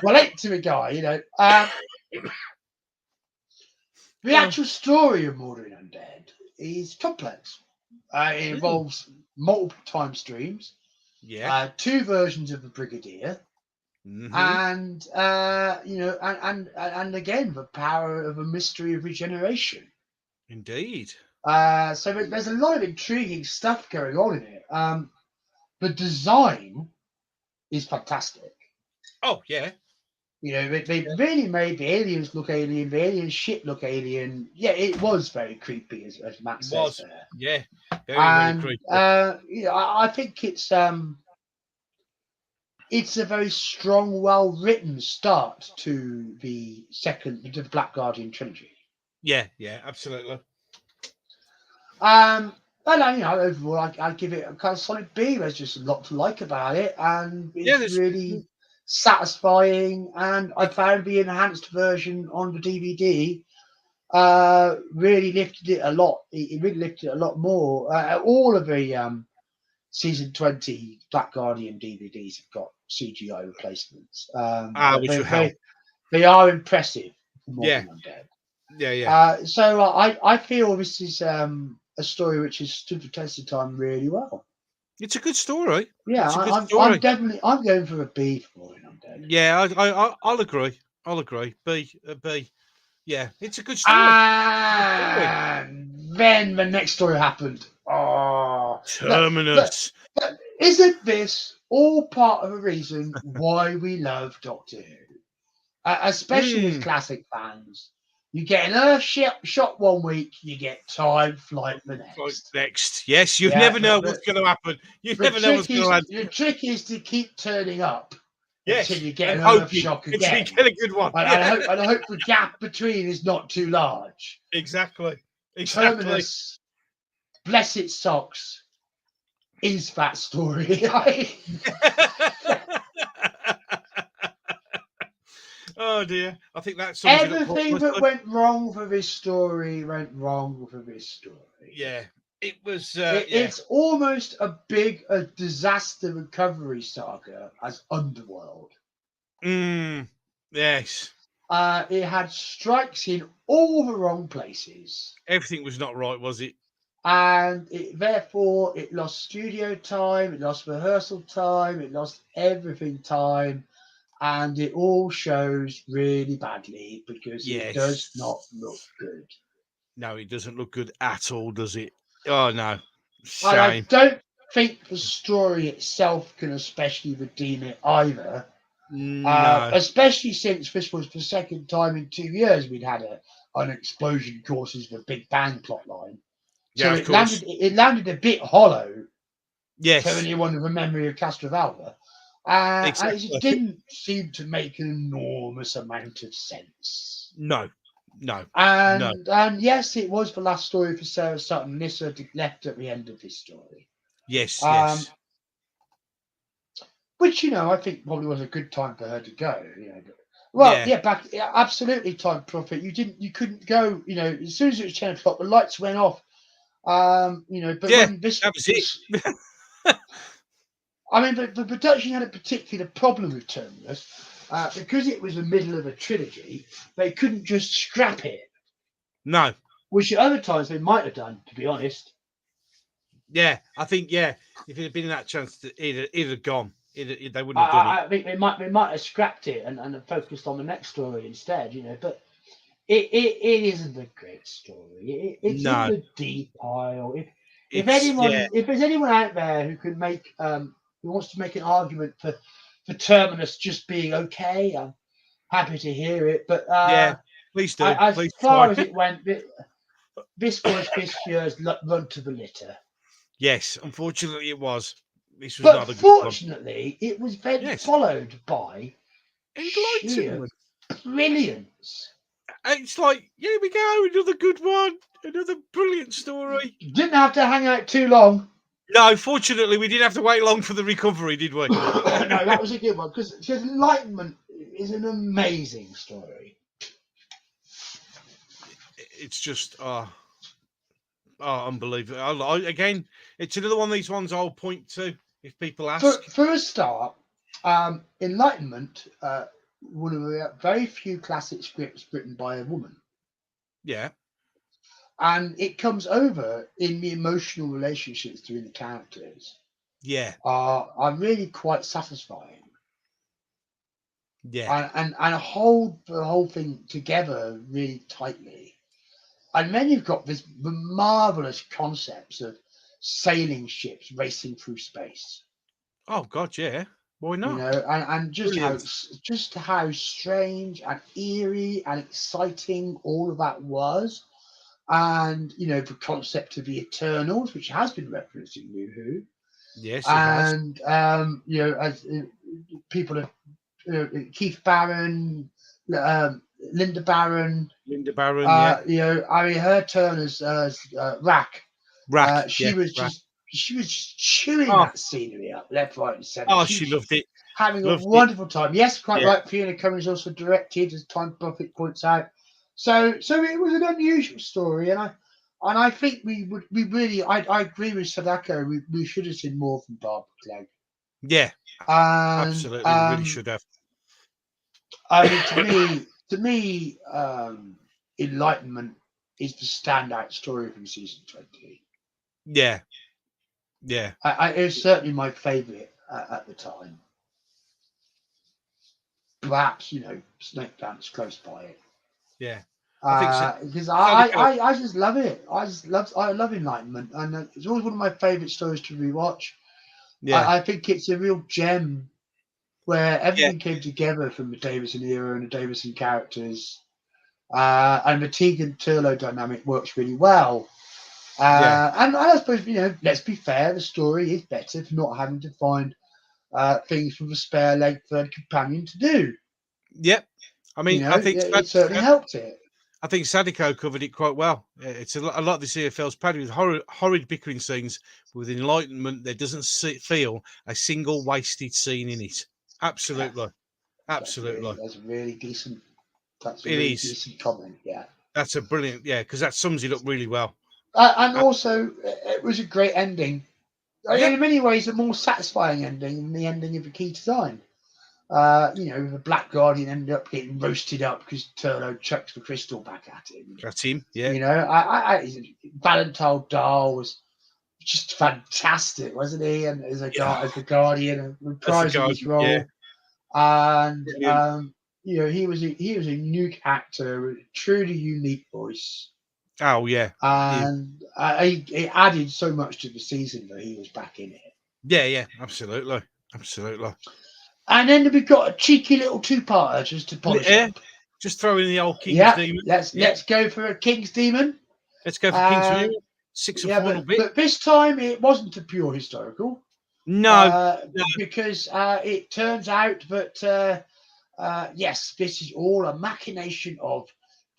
relate to the guy, The actual story of Mordred Undead is complex. It involves multiple time streams. Yeah. 2 versions of the Brigadier. Mm-hmm. And and again the power of a mystery of regeneration. Indeed. So there's a lot of intriguing stuff going on in it. The design is fantastic. Oh yeah. They really made the aliens look alien, the alien ship look alien. Yeah, it was very creepy, as Matt says there. Yeah, very creepy. I think it's a very strong, well-written start to the Black Guardian trilogy. Yeah, absolutely. And overall, I give it a kind of solid B. There's just a lot to like about it, and Yeah, it's there's really satisfying. And I found the enhanced version on the DVD really lifted it a lot. It really lifted it a lot more. All of the season 20 Black Guardian DVDs have got CGI replacements. which will help. They are impressive for Yeah, Morgan Undead. yeah. So I feel this is a story which has stood the test of time really well. It's a good story. Yeah, It's a good I'm story. definitely going for a B for Morgan Undead. Yeah, I'll agree. I'll agree. B. Yeah, it's a good story. And then the next story happened. Oh, look, Terminus. isn't this all part of a reason why we love Doctor Who? Especially as classic fans. You get an Earth shot one week, you get Time Flight the next. Next, yes, you Yeah, never know what's going to happen. You never know what's going to happen. the trick is to keep turning up until Yes, you get and an Earth hoping shock until you again. get a good one. And Yeah. I hope the gap between is not too large. Exactly. Terminus, bless its socks, is that story. Oh dear, I think that sums it up. Everything that went wrong for this story went wrong for this story. Yeah, it was. It's almost a disaster recovery saga as Underworld. Yes. It had strikes in all the wrong places. Everything was not right, was it? And therefore, it lost studio time, it lost rehearsal time, it lost everything time. And it all shows really badly because it does not look good. No, it doesn't look good at all, does it? Oh no, shame. And I don't think the story itself can especially redeem it either. No, especially since this was the second time in 2 years we'd had an explosion causes the Big Bang plotline. So yeah, of course. it landed a bit hollow. Yes, for anyone with a memory of Castrovalva. And exactly. it didn't seem to make an enormous amount of sense. No. And yes, it was the last story for Sarah Sutton. Nissa left at the end of this story. Yes. Which I think probably was a good time for her to go. Absolutely time profit. You couldn't go. As soon as it was 10 o'clock, the lights went off. But when this that was it. I mean, the production had a particular problem with Terminus because it was the middle of a trilogy. They couldn't just scrap it. No. Which at other times they might have done, to be honest. Yeah, I think if it had been that chance, it'd have gone. They wouldn't have done it. I think they might have scrapped it and focused on the next story instead. But it isn't a great story. It's in the D pile. If there's anyone out there who can make who wants to make an argument for Terminus just being okay, I'm happy to hear it. But please do. As far as it went, this was this year's run to the litter. Yes, unfortunately it was. This was but not a fortunately, it was then followed by enlightenment, brilliance. It's like, here we go, another good one, another brilliant story. Didn't have to hang out too long. No, fortunately, we didn't have to wait long for the recovery, did we? No, that was a good one because Enlightenment is an amazing story. It's just unbelievable. Again, it's another one of these ones I'll point to if people ask. For a start, Enlightenment, one of the very few classic scripts written by a woman. Yeah. And it comes over in the emotional relationships between the characters. Yeah. Are really quite satisfying. Yeah. And hold the whole thing together really tightly. And then you've got the marvelous concepts of sailing ships racing through space. Oh God, yeah. Why not? And just how strange and eerie and exciting all of that was. And the concept of the Eternals, which has been referenced in New Who. Yes, it has. And as people have Keith Barron, Linda Barron. Linda Barron, yeah. You know, I mean, her turn as Rack. Rack, She yeah. was Rack. just chewing Oh, that scenery up, left, right, and centre. oh, She she was loved it. having a Loved it. wonderful time. Yes, quite Yeah. right. Fiona Cummings also directed, as Time Buffett points out. So it was an unusual story, and I think I agree with Sadako. We should have seen more from Barbara Clegg. Yeah. And Absolutely, we really should have. I mean, to me, Enlightenment is the standout story from season 20. Yeah. Yeah. It was certainly my favourite at the time. Perhaps, you know, Snake Dance close by it. Yeah. I think so. Because I just love it. I love Enlightenment, and it's always one of my favourite stories to rewatch. Yeah. I think it's a real gem where everything Yeah. came together from the Davidson era and the Davidson characters, and the Tegan Turlo dynamic works really well. Yeah. And I suppose, you know, let's be fair, the story is better for not having to find things from a spare leg third companion to do. Yep. I You mean, know, it certainly helped it. I think Sadiko covered it quite well. It's a lot of this here feels padded with horrid bickering scenes. With Enlightenment, there doesn't feel a single wasted scene in it. Absolutely. Absolutely. That's a really decent. That's a It really is. decent comment. Yeah. That's a brilliant, yeah, because that sums it up really well. And also, it was a great ending. Yep. In many ways, a more satisfying ending than the ending of A Key to Time. You know, the Black Guardian ended up getting roasted up because Turlo chucks the crystal back at him. That's him. Yeah. You know, Valentin Dahl was just fantastic, wasn't he? And as the Guardian, reprising his role. Yeah. And you know, he was a unique actor, with a truly unique voice. Oh yeah. And he added so much to the season that he was back in it. Yeah, yeah, absolutely. Absolutely. And then we got a cheeky little two-parter just to polish up. Just throw in the old King's Demon. Let's go for a King's Demon. Let's go for King's Demon. 6 and 4 bit. But this time it wasn't a pure historical. No. Because it turns out that yes, this is all a machination of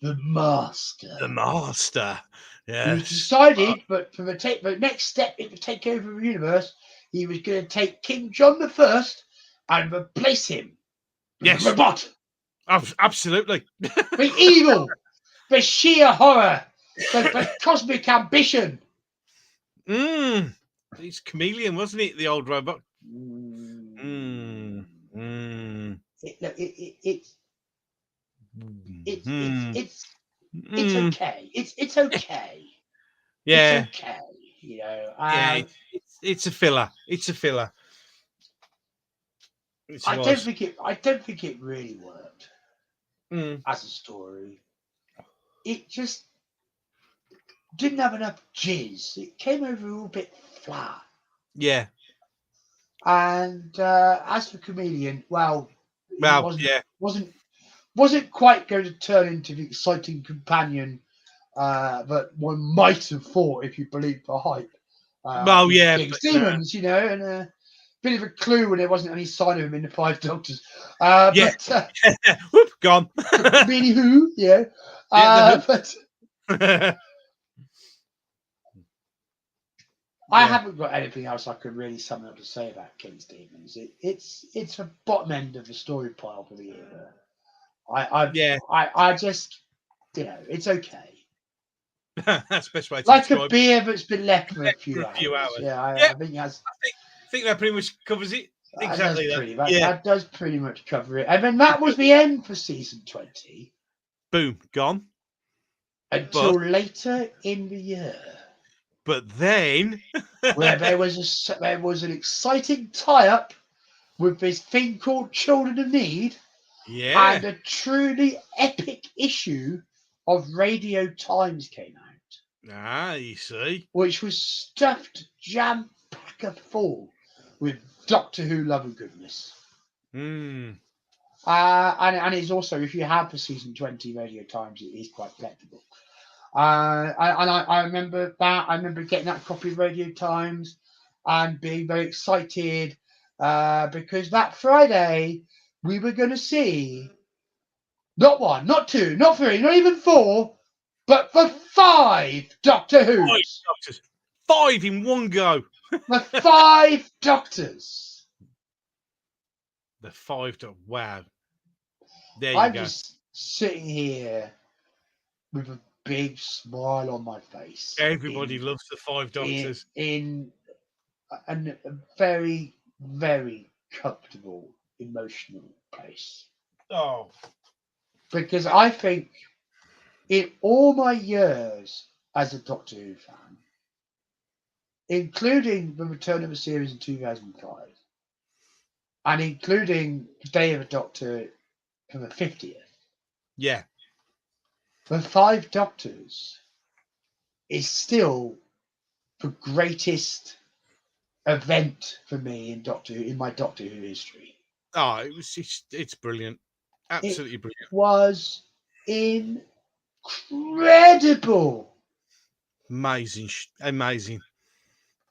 the Master. The Master. Yeah. Who decided, but for the next step in the takeover of the universe, he was going to take King John I and replace him with a robot. Absolutely. The evil, the sheer horror, the cosmic ambition. He's Chameleon, wasn't it? The old robot. It's okay. It's okay. Yeah. It's okay. You know. It's a filler. It's a filler. I don't think it really worked as a story. It just didn't have enough jizz. It came over a little bit flat. Yeah. And as for Chameleon, wasn't quite going to turn into the exciting companion that one might have thought if you believed the hype. King's Demons, you know, and a bit of a clue when there wasn't any sign of him in the Five Doctors. Whoop, gone. Really who? Yeah. But I haven't got anything else I could really sum up to say about King's Demons. It's the bottom end of the story pile for the year. I just, you know, it's okay. That's the best way to like describe a beer that's been left for a few hours. Yeah, I think that's. I think that pretty much covers it. Exactly that. That does pretty much cover it. And then that was the end for season 20. Boom, gone. Until later in the year. But then, where there was an exciting tie-up with this thing called Children of Need, and a truly epic issue of Radio Times came out. You see, which was stuffed jam-packer full with Doctor Who love and goodness. And it's also, if you have the season 20 Radio Times, it is quite collectible. I remember that. I remember getting that copy of Radio Times and being very excited because that Friday we were going to see Not 1, not 2, not 3, not even 4, but for 5 Doctor 5 Who's. Doctors. 5 in one go. The 5 Doctors. The 5 Doctors. Wow. There you I'm go. just sitting here with a big smile on my face. Everybody loves the 5 Doctors. In a very, very comfortable emotional place. Oh. Because I think in all my years as a Doctor Who fan, including the return of a series in 2005, and including Day of the Doctor for the 50th, Yeah. the 5 Doctors is still the greatest event for me in my Doctor Who history. Oh, it's brilliant. Absolutely It brilliant. was incredible. Amazing.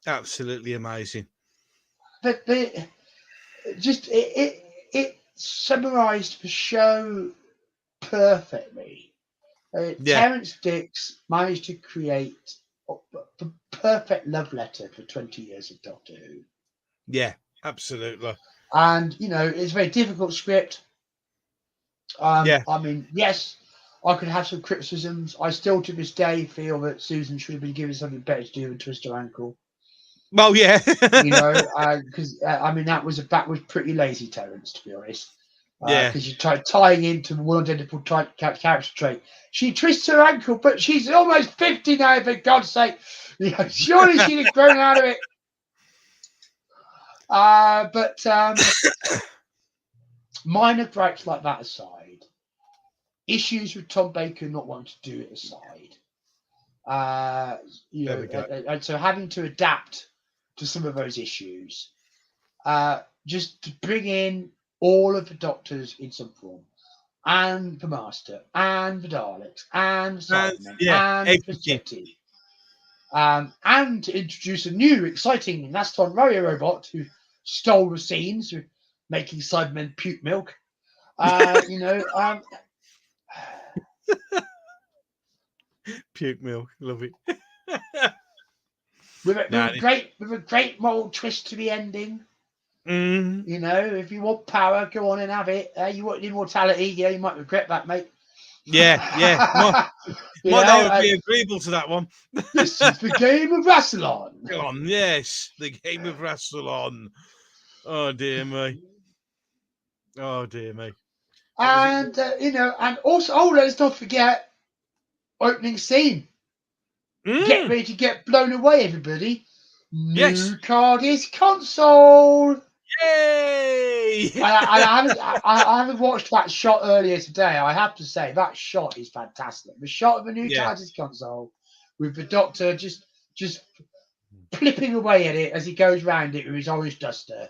Absolutely amazing. But it summarised the show perfectly. Yeah. Terence Dix managed to create the perfect love letter for 20 years of Doctor Who. Yeah, absolutely. And, it's a very difficult script. Yeah. I mean, yes, I could have some criticisms. I still, to this day, feel that Susan should have been given something better to do than twist her ankle. Well, yeah. Because I mean that was pretty lazy, Terence, to be honest. Yeah. Because you tried tying into one identical character trait. She twists her ankle, but she's almost 50 now. For God's sake, surely she'd have grown out of it. But minor gripes like that aside, issues with Tom Baker not wanting to do it aside, There we go. and so having to adapt to some of those issues, just to bring in all of the Doctors in some form, and the Master, and the Daleks, and the Cybermen, and the everything. Yeti, and to introduce a new, exciting Naston Mario robot who stole the scenes with making Cybermen puke milk. Puke milk, love it. with a great moral twist to the ending. Mm. If you want power, go on and have it. You want immortality, you might regret that, mate. Yeah. Might not be agreeable to that one. This is the game of Rassilon. Yes, the game of Rassilon. Oh dear me. And and also, let's not forget opening scene. Get ready to get blown away, everybody. New TARDIS console. Yay! I haven't watched that shot earlier today. I have to say that shot is fantastic. The shot of the new TARDIS console with the Doctor just flipping away at it as he goes round it with his orange duster.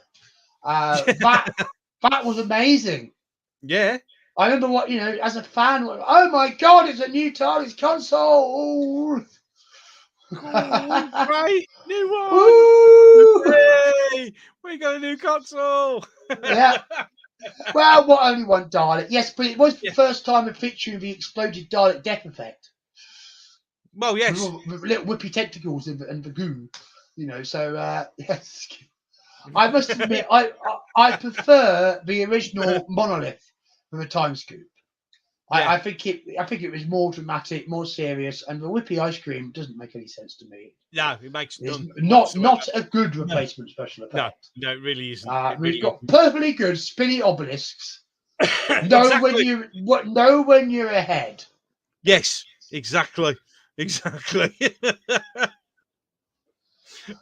That was amazing. Yeah. I remember as a fan, oh my God, it's a new TARDIS console. Right, new one. Woo! Yay! We got a new console. Yeah. Well, what only one Dalek? Yes, but it was the first time of featuring the exploded Dalek death effect. Well, yes. With little whippy tentacles and the goo, So yes, I must admit, I prefer the original Monolith from the Time Scoop. Yeah. I think it was more dramatic, more serious, and the whippy ice cream doesn't make any sense to me. No, it makes none. Not a good replacement special effect. No, it really isn't. We've got perfectly good spinny obelisks. Exactly. When you're ahead. Yes, exactly. But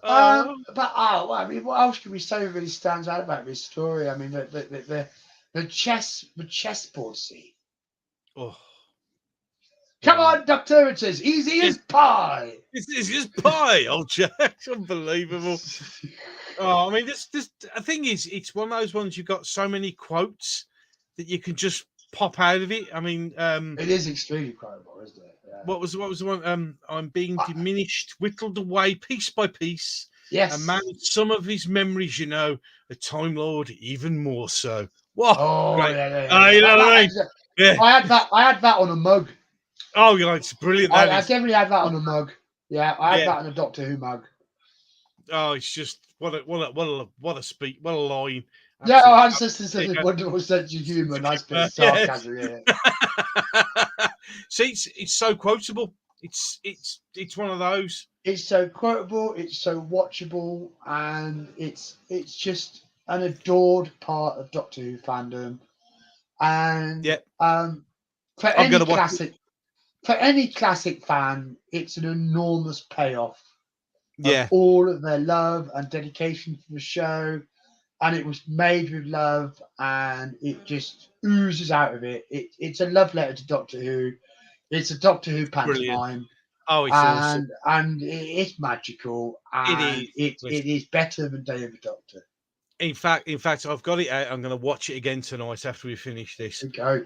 I mean, what else can we say really stands out about this story? I mean, the chessboard scene. Oh. Come on, Doctor! It's as easy as pie. It's just pie, old Jack. Unbelievable. I mean, this the thing is, it's one of those ones you've got so many quotes that you can just pop out of it. I mean, it is extremely quotable, isn't it? Yeah. What was the one? I'm being diminished, whittled away piece by piece. Yes. A man, some of his memories, a Time Lord, even more so. What? Oh, great. yeah. You know what I mean? Yeah. I had that. I had that on a mug. Oh, yeah, it's brilliant. I That is. definitely had that on a mug. Yeah, I had Yeah. that on a Doctor Who mug. Oh, it's just what a speak, what a line. Yeah, Absolutely. I just such a wonderful sense of humour, nice bit of Yeah. sarcasm. Yeah. See, it's so quotable. It's one of those. It's so quotable, it's so watchable, and it's just an adored part of Doctor Who fandom. And Yeah, for I'm any gonna watch it. classic for any classic fan, it's an enormous payoff of Yeah, all of their love and dedication for the show. And it was made with love, and it just oozes out of it. It's a love letter to Doctor Who. It's a Doctor Who brilliant. pantomime, Oh, it's awesome. and it's magical, It and is. it is better than Day of the Doctor. In fact, I've got it out. I'm gonna watch it again tonight after we finish this. There we go.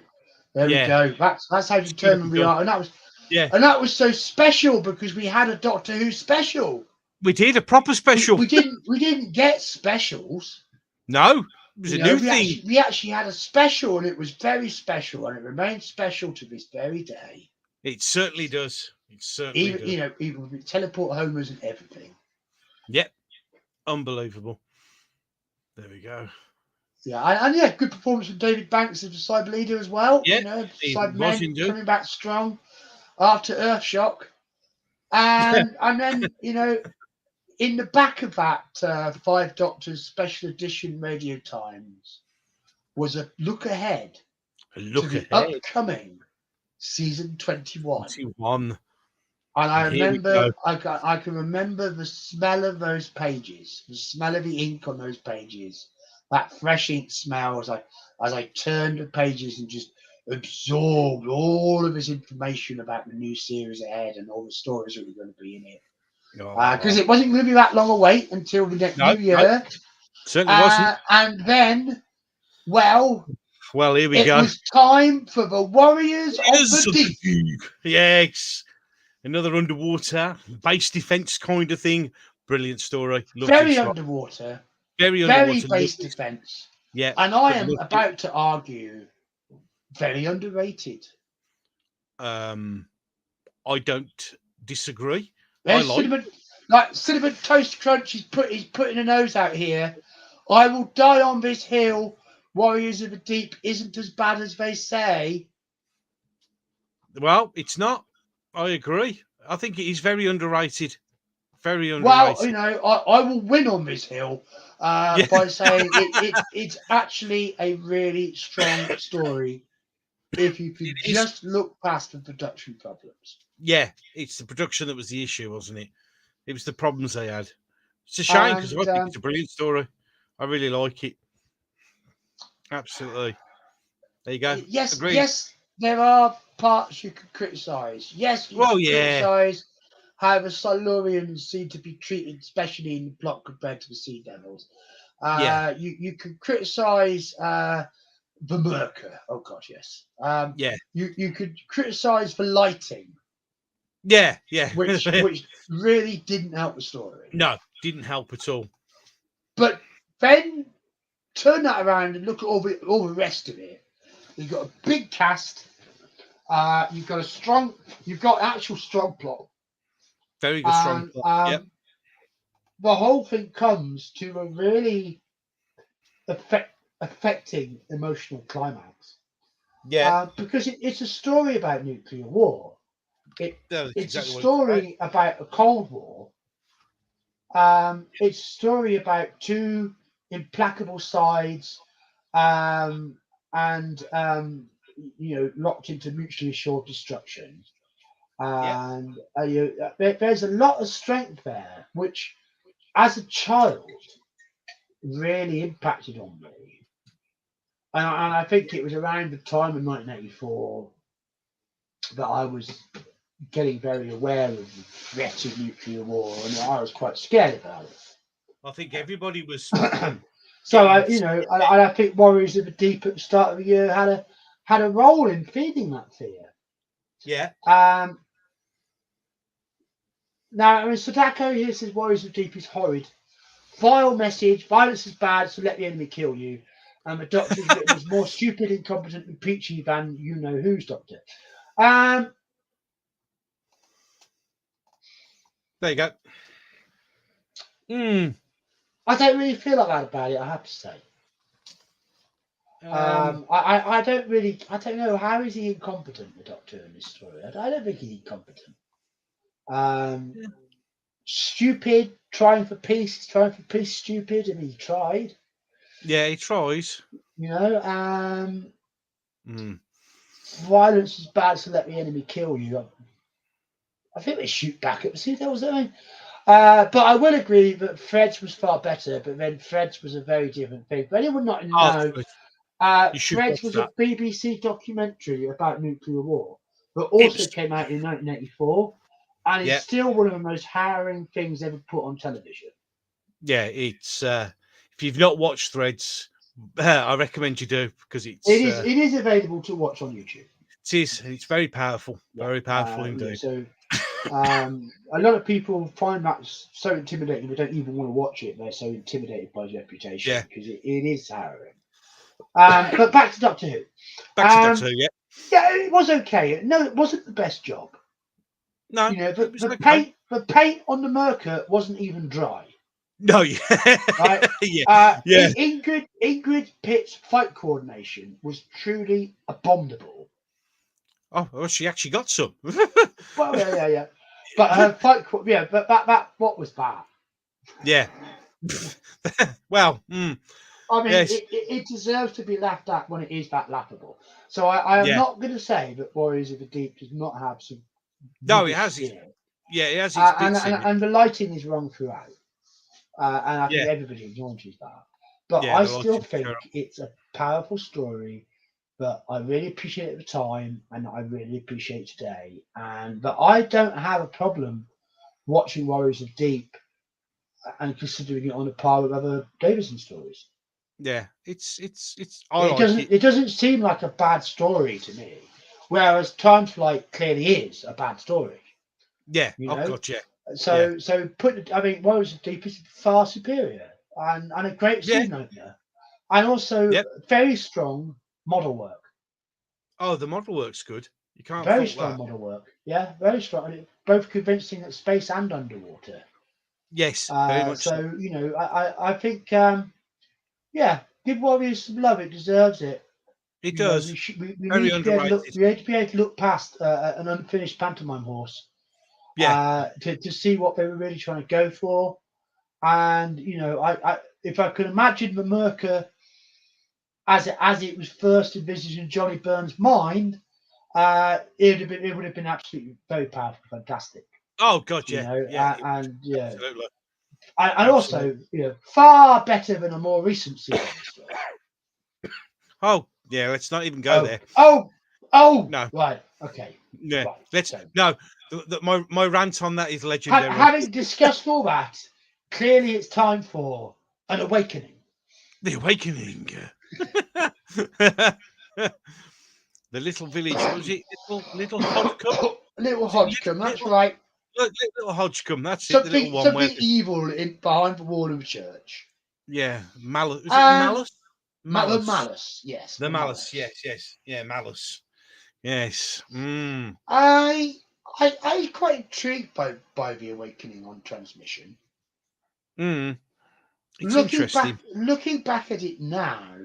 There we Yeah, go. That's how it's gonna be determined we done. are, Yeah, and that was so special because we had a Doctor Who special. we did a proper special. We didn't get specials. No, it was a You know, new thing. we actually had a special, and it was very special, and it remains special to this very day. It certainly does. It certainly does. Even with teleport homers and everything. Yep, unbelievable. There we go. Yeah, and yeah, good performance from David Banks as the cyber leader as well. Yeah, You know, it was Cybermen indeed. coming back strong after Earthshock, and then in the back of that Five Doctors Special Edition Radio Times was a look ahead to Look the ahead. upcoming season 21. 21. And I And here we remember, go. I can remember the smell of those pages, the smell of the ink on those pages, that fresh ink smell as I turned the pages and just absorbed all of this information about the new series ahead and all the stories that were going to be in it. Because Oh, it wasn't going to be that long a wait until the next no, new year. certainly wasn't. And then, well, Well, here we it go. was time for the Warriors of Warriors the of the Deep. Deep. Yes. Another underwater base defense kind of thing. Brilliant story. Lovely Very shot. underwater. Very Very underwater. base Lovely. defense. Yeah. And I but am about to argue very underrated. I don't disagree. There's cinnamon toast crunch. He's putting a nose out here. I will die on this hill. Warriors of the Deep isn't as bad as they say. Well, it's not. I agree. I think it is very underrated. Very Well, underrated. I will win on this hill Yeah. by saying it's actually a really strong story if you could just look past the production problems. Yeah, it's the production that was the issue, wasn't it? It was the problems they had. It's a shame because I think it's a brilliant story. I really like it. Absolutely. There you go. Yes, Agreed. yes, there are parts you could criticise. Yes, you could criticise how the Silurians seem to be treated, especially in the plot compared to the Sea Devils. You could criticise the Merker. Oh gosh, yes. You could criticise the lighting. Yeah. Which really didn't help the story. No, didn't help at all. But then turn that around and look at all the rest of it. You've got a big cast. You've got actual strong plot. Very good, strong plot. Yep. The whole thing comes to a really affecting emotional climax. Yeah. Because it's a story about nuclear war. It's exactly a story about a Cold War. It's a story about two implacable sides, locked into mutually assured destruction. And there's a lot of strength there, which, as a child, really impacted on me. And I think it was around the time of 1984 that I was getting very aware of the threat of nuclear war, and I was quite scared about it. I think everybody was. So I think Warriors of the Deep at the start of the year had a role in feeding that fear. Yeah. Now, Sadako here says Warriors of the Deep is horrid. Vile message. Violence is bad, so let the enemy kill you. And the Doctor's written as more stupid, incompetent, and peachy than you know who's Doctor. Um, There you go. I don't really feel like that about it, I have to say. I don't know, how is he incompetent, the Doctor, in this story? I don't think he's incompetent. Stupid, trying for peace, stupid. I mean, he tried. Yeah, he tries. You know, violence is bad, so let the enemy kill you. I think they shoot back at the sea devils, don't they? But I will agree that Fred's was far better, but then Fred's was a very different thing. For anyone not in the know, you should Fred's watch was a that. BBC documentary about nuclear war, but also came out in 1984, and it's still one of the most harrowing things ever put on television. Yeah, it's if you've not watched Threads, I recommend you do, because it is available to watch on YouTube. It is. It's very powerful. Very powerful indeed. So a lot of people find that so intimidating they don't even want to watch it. They're so intimidated by his reputation because it is harrowing. But back to Doctor Who. Back to Doctor Who, yeah, it was okay. No, it wasn't the best job. No, you know, the paint on the Merkur wasn't even dry. No, right? Ingrid Pitt's fight coordination was truly abominable. Oh, well, she actually got some. Well, yeah. But her fight, but that what was bad. Yeah. Well, I mean, it deserves to be laughed at when it is that laughable. So I am not going to say that Warriors of the Deep does not have some. No, it has. It has. And the lighting is wrong throughout. And I think everybody acknowledges that. But I still think it's a powerful story that I really appreciate at the time and I really appreciate today. And that I don't have a problem watching Warriors of Deep and considering it on a par with other Davidson stories. Yeah, it doesn't seem like a bad story to me. Whereas Time Flight clearly is a bad story. Yeah, So Warriors of Deep is far superior and a great scene opener. And also very strong model work. Oh, the model work's good. You can't very strong model work. Yeah, very strong. Both convincing at space and underwater. Yes, very much. So, you know, I think give Warriors some love. It deserves it. It does. We need to be able to look past an unfinished pantomime horse. To see what they were really trying to go for. And, you know, if I could imagine the Merkur as it was first envisaged in Johnny Byrne's mind, it would have been absolutely very powerful, fantastic. Oh God, you know, and absolutely. And also, you know, far better than a more recent season. Oh yeah, let's not even go there. Oh no, right, okay. Yeah, right, let's no. My rant on that is legendary. Having discussed all that, clearly it's time for an awakening. The awakening. The little village. What was it? Little Hodgcombe. Little Hodgcombe. That's right. Little Hodgcombe. That's it. The little one something evil behind the wall of the church. Yeah, Malice. Was it Malice? Malice. Malice. Yes. The Malice. Yes. Yeah, Malice. Yes. I quite intrigued by the awakening on transmission. It's interesting. Looking back at it now,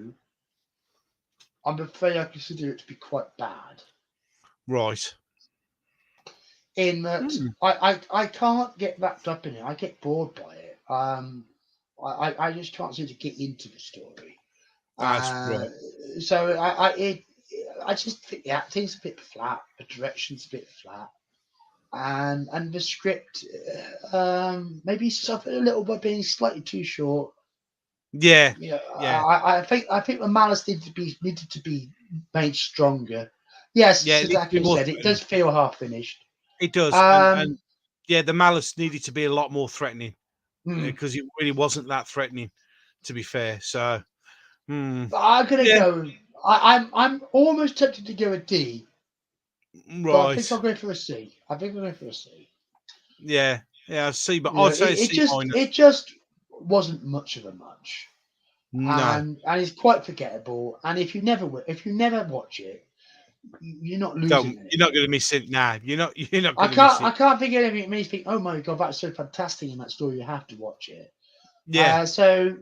I'm afraid I consider it to be quite bad. Right. In that I can't get wrapped up in it. I get bored by it. I just can't seem to get into the story. That's right. So I just think the acting's a bit flat, the direction's a bit flat, and the script maybe suffered a little by being slightly too short. Yeah. I think the Malice needed to be made stronger. Yes, exactly. Said it does feel half finished. It does, and the Malice needed to be a lot more threatening because it really wasn't that threatening, to be fair. So, but I'm gonna go. I'm almost tempted to go a D. Right. But I think I'll go for a C. Yeah, I see. But I'd say it just wasn't much of a much. No, and it's quite forgettable. And if you never watch it, you're not losing don't. anything. You're not going to miss it. Nah, you're not. You're not I going to miss can't I it. can't think of anything that makes me think, oh my god, that's so fantastic in that story. You have to watch it. Yeah, So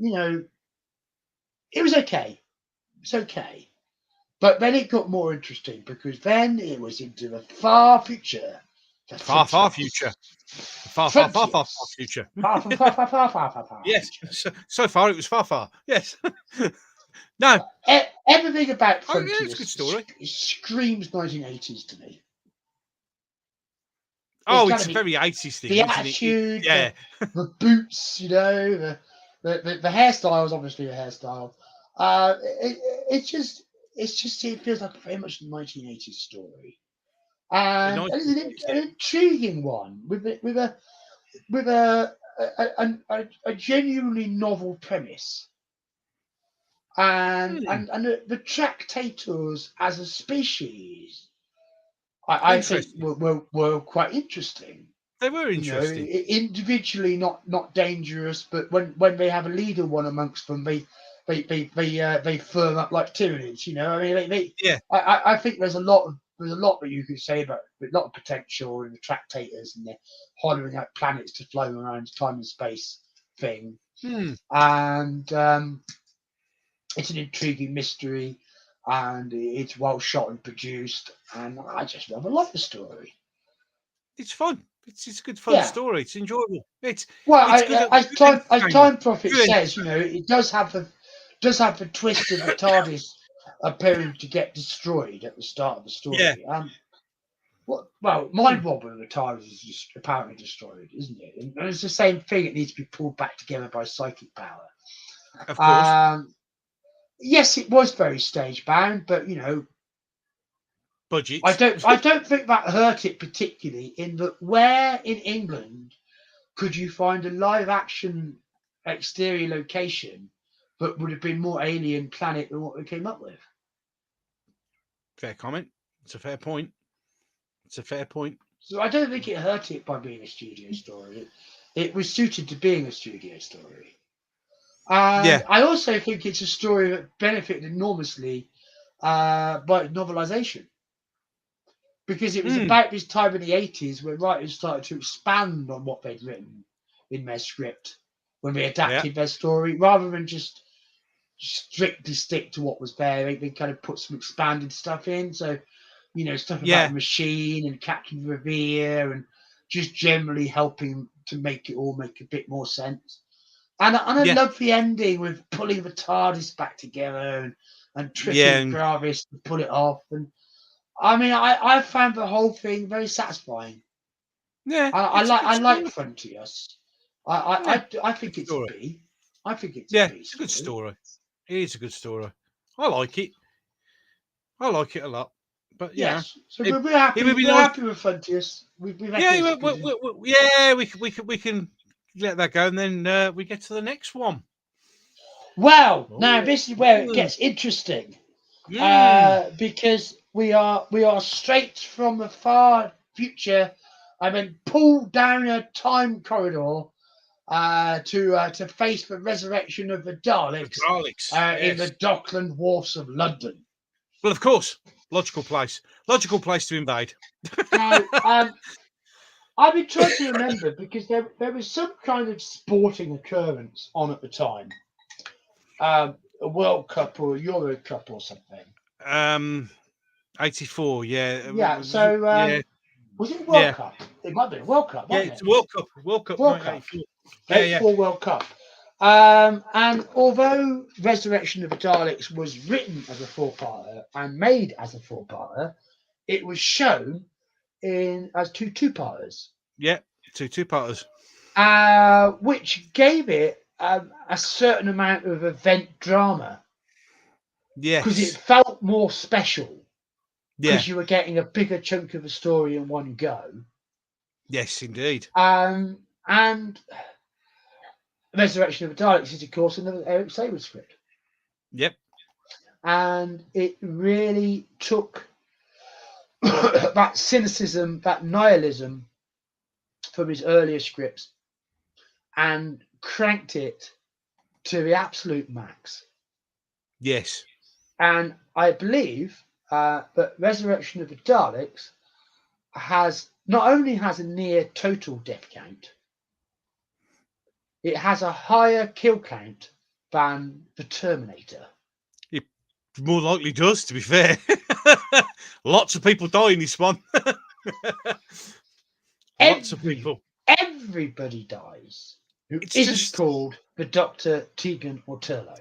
it was okay. It's okay. But then it got more interesting because then it was into the far future. The far, far frontiers. future. Far, far, far, far, far Frontiers. future. Far from far, far, far, far, far, far Yes. future. So far, it was far, far. Yes. No. Everything about Oh, yeah, it's a good Frontiers story. screams 1980s to me. It's Oh, kind it's of a very 80s thing, the isn't it? attitude, Yeah. the boots, the hairstyle is obviously a hairstyle. It just it feels like very much a 1980s story, A and nice, it's yeah. an intriguing one with a genuinely novel premise, and the tractators as a species, I think Interesting. were quite interesting. They were interesting. Individually not dangerous, but when they have a leader one amongst them, they firm up like tyranids. I mean, Yeah. I think there's a lot that you could say about a lot of potential in the tractators and the hollowing out planets to fly around time and space thing, Hmm. and it's an intriguing mystery, and it's well shot and produced, and I just rather like the story. It's fun. It's a good, fun Yeah. story. It's enjoyable. Well, It's good. as Good entertainment. Time Prophet Good. says, it does have the twist of the TARDIS appearing to get destroyed at the start of the Yeah. story. Well, Hmm. mind wobbling the TARDIS is just apparently destroyed, isn't it? And it's the same thing; it needs to be pulled back together by psychic power. Of course. Yes, it was very stage bound, but Budgets. I don't think that hurt it particularly. In that, where in England could you find a live action exterior location that would have been more alien planet than what we came up with? Fair comment. It's a fair point. It's a fair point. So I don't think it hurt it by being a studio story. It was suited to being a studio story. And Yeah. I also think it's a story that benefited enormously by novelization. Because it was Hmm. about this time in the 80s where writers started to expand on what they'd written in their script when they Yeah. adapted their story, rather than just strictly stick to what was there. They kind of put some expanded stuff in. So, stuff about Yeah. the machine and Captain Revere and just generally helping to make it all make a bit more sense. And I Yeah. love the ending with pulling the TARDIS back together and Yeah. tricking Gravis to pull it off. And I mean, I found the whole thing very satisfying. Yeah. I It's a like good I like story. Frontiers. Yeah. I Good think it's a story. B. I think it's a Yeah. B It's a good story. story. It is a good story. I like it. I like it a lot. But Yes. So it, we're it would happy. be We're nice. happy with Frontiers. We reckon Yeah. it's a good. Yeah. We can let that go, and then we get to the next one. Well, now Oh. this is where it gets interesting, Mm. because we are straight from the far future. I mean, pulled down a time corridor to face the resurrection of the The Daleks Daleks. in Yes. the Dockland Wharfs of London. Well, of course. Logical place. Logical place to invade. Now, I've been trying to remember because there was some kind of sporting occurrence on at the time, a World Cup or a Euro Cup or something. um, 84. Yeah. Yeah. So Yeah. was it World Yeah. Cup? It might have been a World Cup, Yeah. wasn't It's it? a World Cup. World Cup World Cup. 1984. Yeah. Yeah. 84 World Cup. And although Resurrection of the Daleks was written as a four-parter and made as a four-parter, it was shown as two-parters, Yeah. Two-parters. which gave it a certain amount of event drama because it Yes. felt more special Yeah. because you were getting a bigger chunk of the story in one go. Yes, indeed. And Resurrection of the Daleks is, of course, another Eric Saber script. Yep. And it really took that cynicism, that nihilism from his earlier scripts and cranked it to the absolute max. Yes. And I believe that Resurrection of the Daleks has not only has a near total death count, it has a higher kill count than the Terminator. It more likely does, to be fair. Lots of people die in this one. Lots of people. Everybody dies who It's isn't just called the Dr. Tegan or Turlough.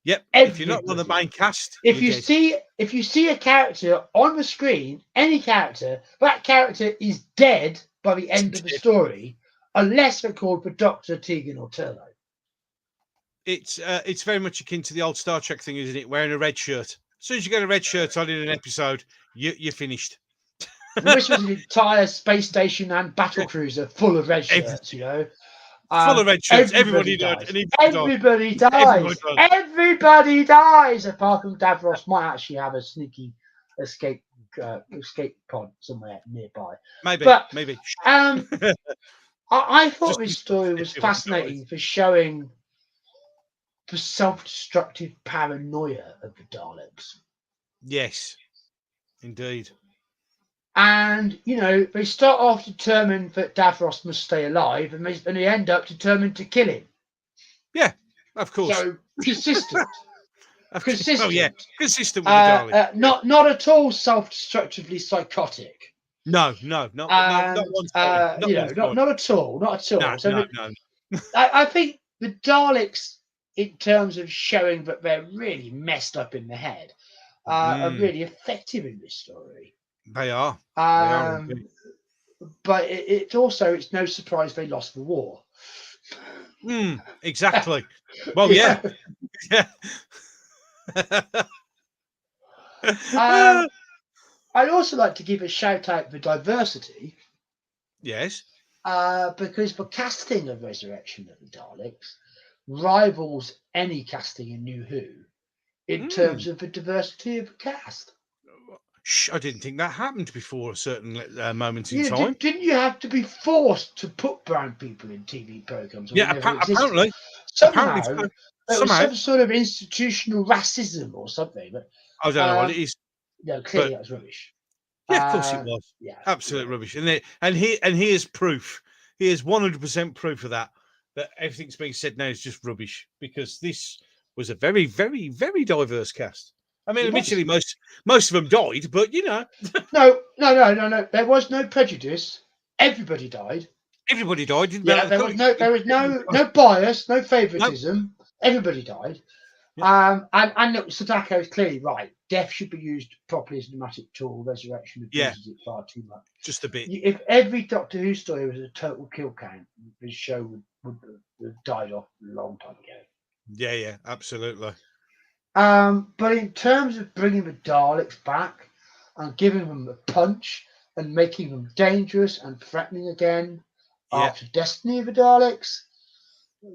Yep. If you're not on the Everybody. main cast, If you're dead. if you see a character on the screen, any character, that character is dead by the end of the story, unless they're called the Dr. Tegan or Turlough. It's very much akin to the old Star Trek thing, isn't it? Wearing a red shirt. As soon as you get a red shirt on in an episode, you're finished. And this was an entire space station and battle cruiser full of red shirts, you know. Full of red shirts. Everybody dies. died. Everybody dies. Everybody dies. Apart from Davros might actually have a sneaky escape pod somewhere nearby. Maybe. I thought this story was fascinating for showing the self-destructive paranoia of the Daleks. Yes, indeed. And, you know, they start off determined that Davros must stay alive, and they end up determined to kill him. Yeah, of course. So, consistent. Consistent. Oh, yeah, consistent with the Daleks. Not at all self-destructively psychotic. No, not one time. Not at all. No. I think the Daleks, in terms of showing that they're really messed up in the head, are really effective in this story. They are. But it's no surprise they lost the war. Exactly. Well, yeah. I'd also like to give a shout out for diversity. Yes. Because the casting of Resurrection of the Daleks rivals any casting in New Who in terms of the diversity of the cast. I didn't think that happened before a certain moment in time. Didn't you have to be forced to put brown people in TV programs? Yeah, apparently. Somehow, there was some sort of institutional racism or something. But I don't know what it is. No, clearly that was rubbish. Yeah, of course it was. Yeah, absolute rubbish. And here's proof. Here's 100% proof of that everything's being said now is just rubbish, because this was a very, very, very diverse cast. I mean, admittedly, most of them died, but you know. No. There was no prejudice. Everybody died. Everybody died, didn't they? There was no bias, no favouritism. No. Everybody died. Yeah. And look, Sadako is clearly right. Death should be used properly as a dramatic tool. Resurrection abuses it far too much. Just a bit. If every Doctor Who story was a total kill count, the show would have died off a long time ago. Yeah, absolutely. But in terms of bringing the Daleks back and giving them a punch and making them dangerous and threatening again after Destiny of the Daleks,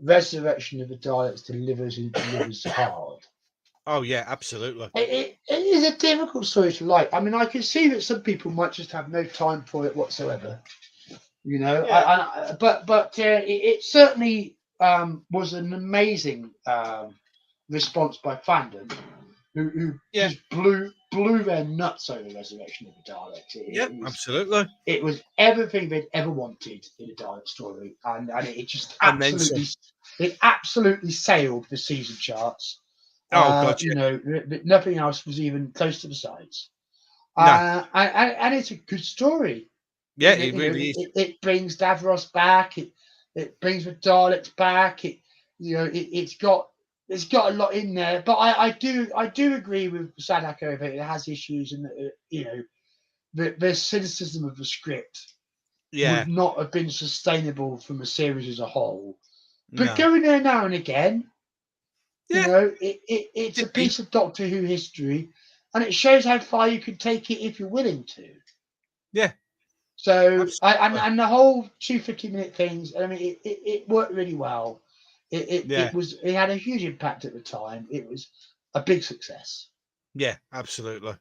Resurrection of the Daleks delivers hard. Oh yeah, absolutely. It is a difficult story to like. I mean, I can see that some people might just have no time for it whatsoever. You know, but it certainly was an amazing response by fandom, who just blew their nuts over Resurrection of the Daleks. Absolutely. It was everything they'd ever wanted in a Dalek story, and it just absolutely sailed the season charts. Gotcha. You know, nothing else was even close to the sides. No. And it's a good story. Yeah, it really is. It brings Davros back. It brings the Daleks back. It's got a lot in there. But I do agree with Sadako that it has issues, and the cynicism of the script would not have been sustainable from a series as a whole. But going there now and again, it's a piece of Doctor Who history, and it shows how far you can take it if you're willing to. Yeah. So and the whole 250-minute things, I mean, it worked really well. It had a huge impact at the time. It was a big success. Yeah, absolutely.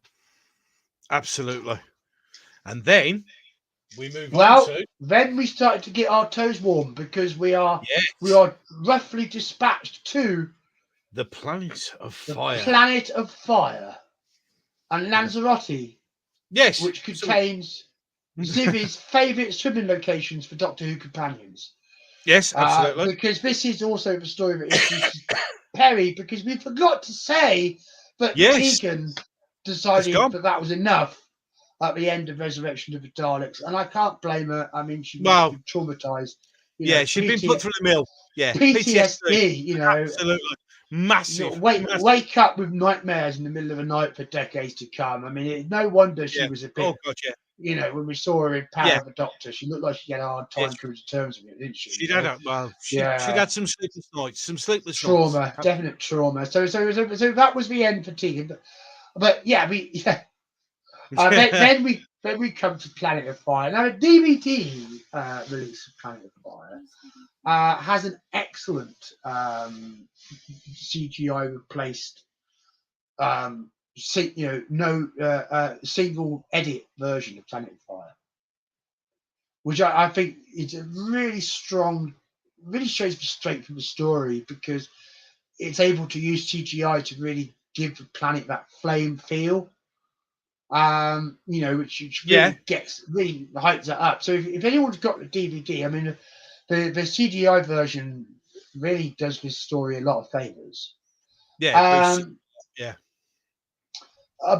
And then we move on Well, to then we started to get our toes warm because we are yes, roughly dispatched to the Planet of the Fire. Planet of Fire and Lanzarote, Yes, which contains Zivi's favourite swimming locations for Doctor Who companions. yes, absolutely. Because this is also the story that introduces Perry, because we forgot to say that Yes, Tegan it's decided gone. that was enough at the end of Resurrection of the Daleks, and I can't blame her. I mean, she must have Well, been traumatized. yeah, she'd been put through the mill. Yeah, PTSD. PTSD, Absolutely. Massive. Massive. wake up with nightmares in the middle of the night for decades to come. I mean, no wonder she Yeah. was a Oh, bit, God, yeah. when we saw her in Power Yeah. of the Doctor, she looked like she had a hard Yeah. time coming to terms with it, didn't she? She'd had, well, she'd Yeah, had some sleepless nights. Some sleepless trauma, nights. definite trauma. So that was the end for Tegan. But yeah, then we come to Planet of Fire. Now, the DVD release of Planet of Fire has an excellent CGI replaced, single edit version of Planet of Fire, which I think is a really strong, really shows the strength of the story, because it's able to use CGI to really give the planet that flame feel. Which Yeah. really hypes it up. So if anyone's got the DVD, I mean, the CGI version really does this story a lot of favors. Yeah. Yeah.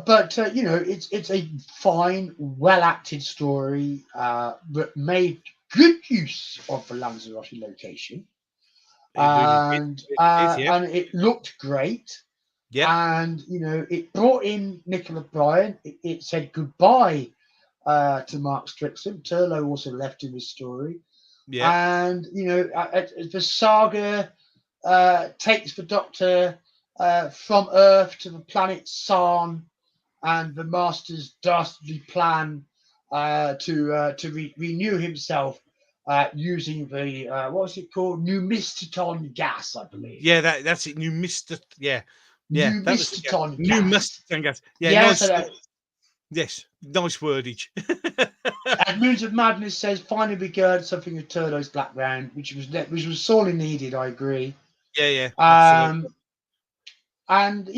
But it's a fine, well acted story that made good use of the Lanzarote location, It really did. It is, yeah. and it looked great. Yeah. And it brought in Nicola Bryan. It said goodbye to Mark Strickson. Turlough also left in the story. Yeah. And the saga takes the Doctor from Earth to the planet Sarn, and the Master's dastardly plan to renew himself using the what was it called, Numistaton gas, I believe. Yeah, that's it. New Mister. Yeah. Yeah. That was it. Numistaton New gas. Mister gas. Yeah. Yeah, Nice. so Yes. Nice wordage. and Moons of Madness says finally we heard something of Turlough's background, which was sorely needed. I agree. Yeah. Yeah. Absolutely. And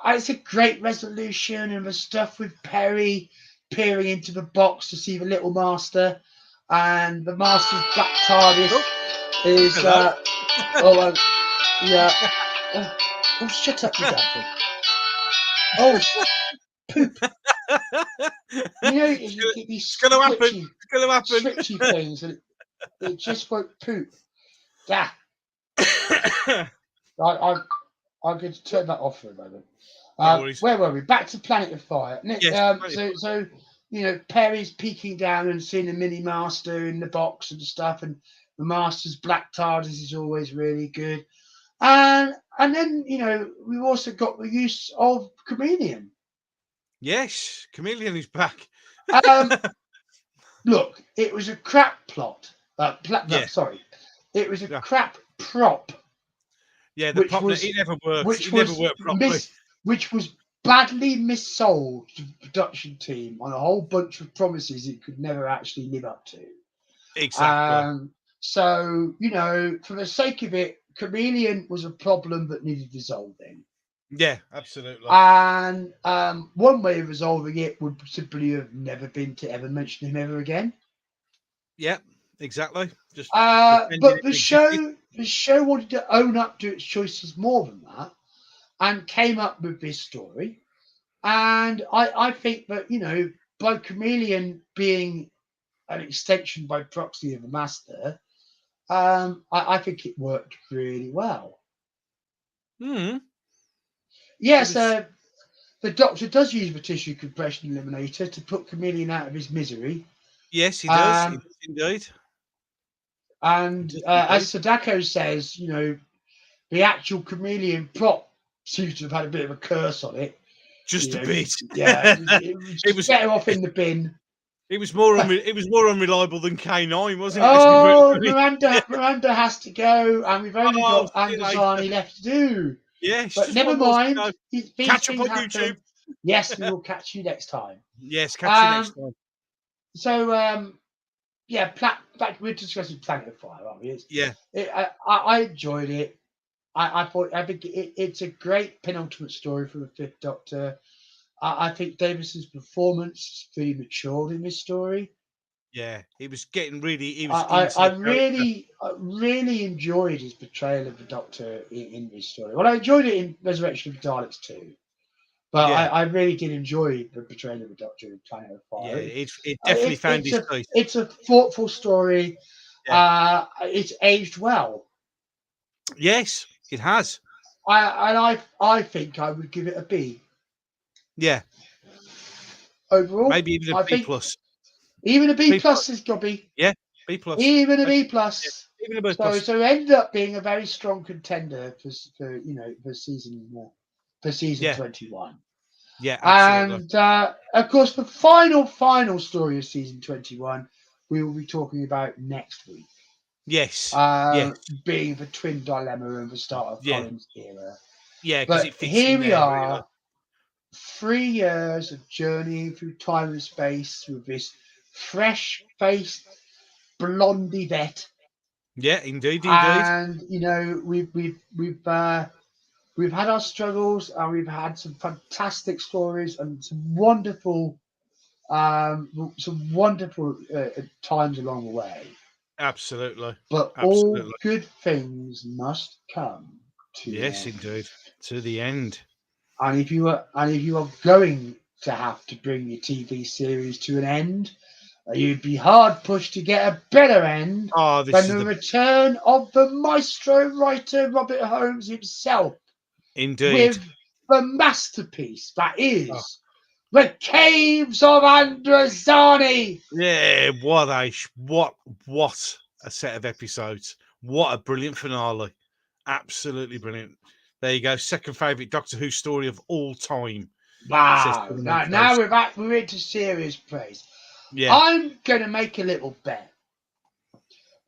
it's a great resolution, and the stuff with Perry peering into the box to see the little Master, and the Master's black TARDIS is shut up, you bastard. Oh, poop. You get these It's gonna happen. It's gonna happen. switchy things, and it just won't poop. Yeah. I'm going to turn that off for a moment. Where were we? Back to Planet of Fire. Yes, so Perry's peeking down and seeing the mini Master in the box and stuff, and the Master's black TARDIS is always really good. And then we've also got the use of Chameleon. Yes, Chameleon is back. Look, it was a crap plot. Sorry, it was a crap prop. Yeah, the prop, it never worked. It never worked properly. Which was badly missold to the production team on a whole bunch of promises it could never actually live up to. Exactly. So, for the sake of it, Chameleon was a problem that needed resolving. Yeah, absolutely. And one way of resolving it would simply have never been to ever mention him ever again. Yeah, exactly. But the show wanted to own up to its choices more than that, and came up with this story. And I think that by Chameleon being an extension by proxy of the Master, I think it worked really well. Yes, the Doctor does use the tissue compression eliminator to put Chameleon out of his misery. Yes, he does. He does indeed. And as Sadako says, the actual Chameleon prop seems to have had a bit of a curse on it. Just a bit. Yeah, it was better off in the bin. It was more unreliable than K9, wasn't it? Oh, Miranda has to go, and we've only got Andazani left to do. Yes, but never mind. Catch up on YouTube. Yes, we will catch you next time. Yes, catch you next time. yeah, we're discussing Planet of Fire, aren't we? Yeah, I enjoyed it. I think it's a great penultimate story for the Fifth Doctor. I think Davidson's performance is pretty matured in this story. yeah. He was into I the character. really enjoyed his portrayal of the Doctor in this story. Well, I enjoyed it in Resurrection of the Daleks too, but Yeah, I really did enjoy the portrayal of the Doctor in Planet of yeah. Fire. It definitely found his place. It's a thoughtful story. Yeah. It's aged well. Yes, it has. I think I would give it a B Yeah, overall. maybe even a I B think plus. even a B B plus. plus has got to be. Yeah, B plus. Even a Okay, B yeah, plus. even a B So plus. so it ended up being a very strong contender for season Yeah, 21. yeah, absolutely. And of course, the final story of season 21, we will be talking about next week, Yes, yes, being the twin dilemma and the start of yeah, Colin's era. yeah. Because But it fits here in we there really well. are, 3 years of journeying through time and space with this fresh-faced blondie vet. Yeah, indeed, indeed. And we've had our struggles, and we've had some fantastic stories and some wonderful times along the way. Absolutely, But all absolutely. good things must come to an Yes, end. indeed. To the end. And if you are going to have to bring your TV series to an end, you'd be hard pushed to get a better end Oh, this than is the the return of the maestro writer Robert Holmes himself, indeed. with the masterpiece that Oh, is The Caves of Androzani. yeah, what a set of episodes. What a brilliant finale. Absolutely brilliant. There you go. Second favourite Doctor Who story of all time, says Wow. Kevin Now Cross. we're into serious praise. Yeah. I'm going to make a little bet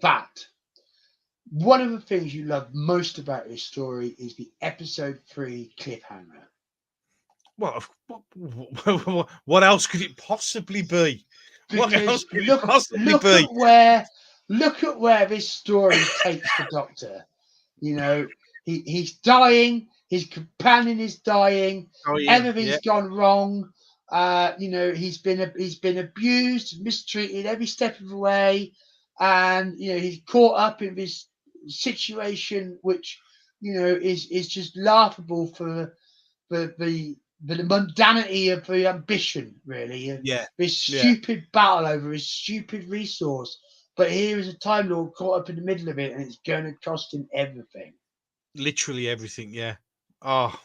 that one of the things you love most about this story is the episode 3 cliffhanger. Well, what else could it possibly be? What else Because could it possibly look be? at where this story takes the Doctor. You know, he's dying. His companion is dying. Oh, yeah. Yeah. Everything's gone wrong. He's been abused, mistreated every step of the way, and he's caught up in this situation which is just laughable for the mundanity of the ambition, really, of Yeah. this Yeah. stupid battle over his stupid resource. But here is a Time Lord caught up in the middle of it, and it's going to cost him everything. Literally everything. Yeah. Oh,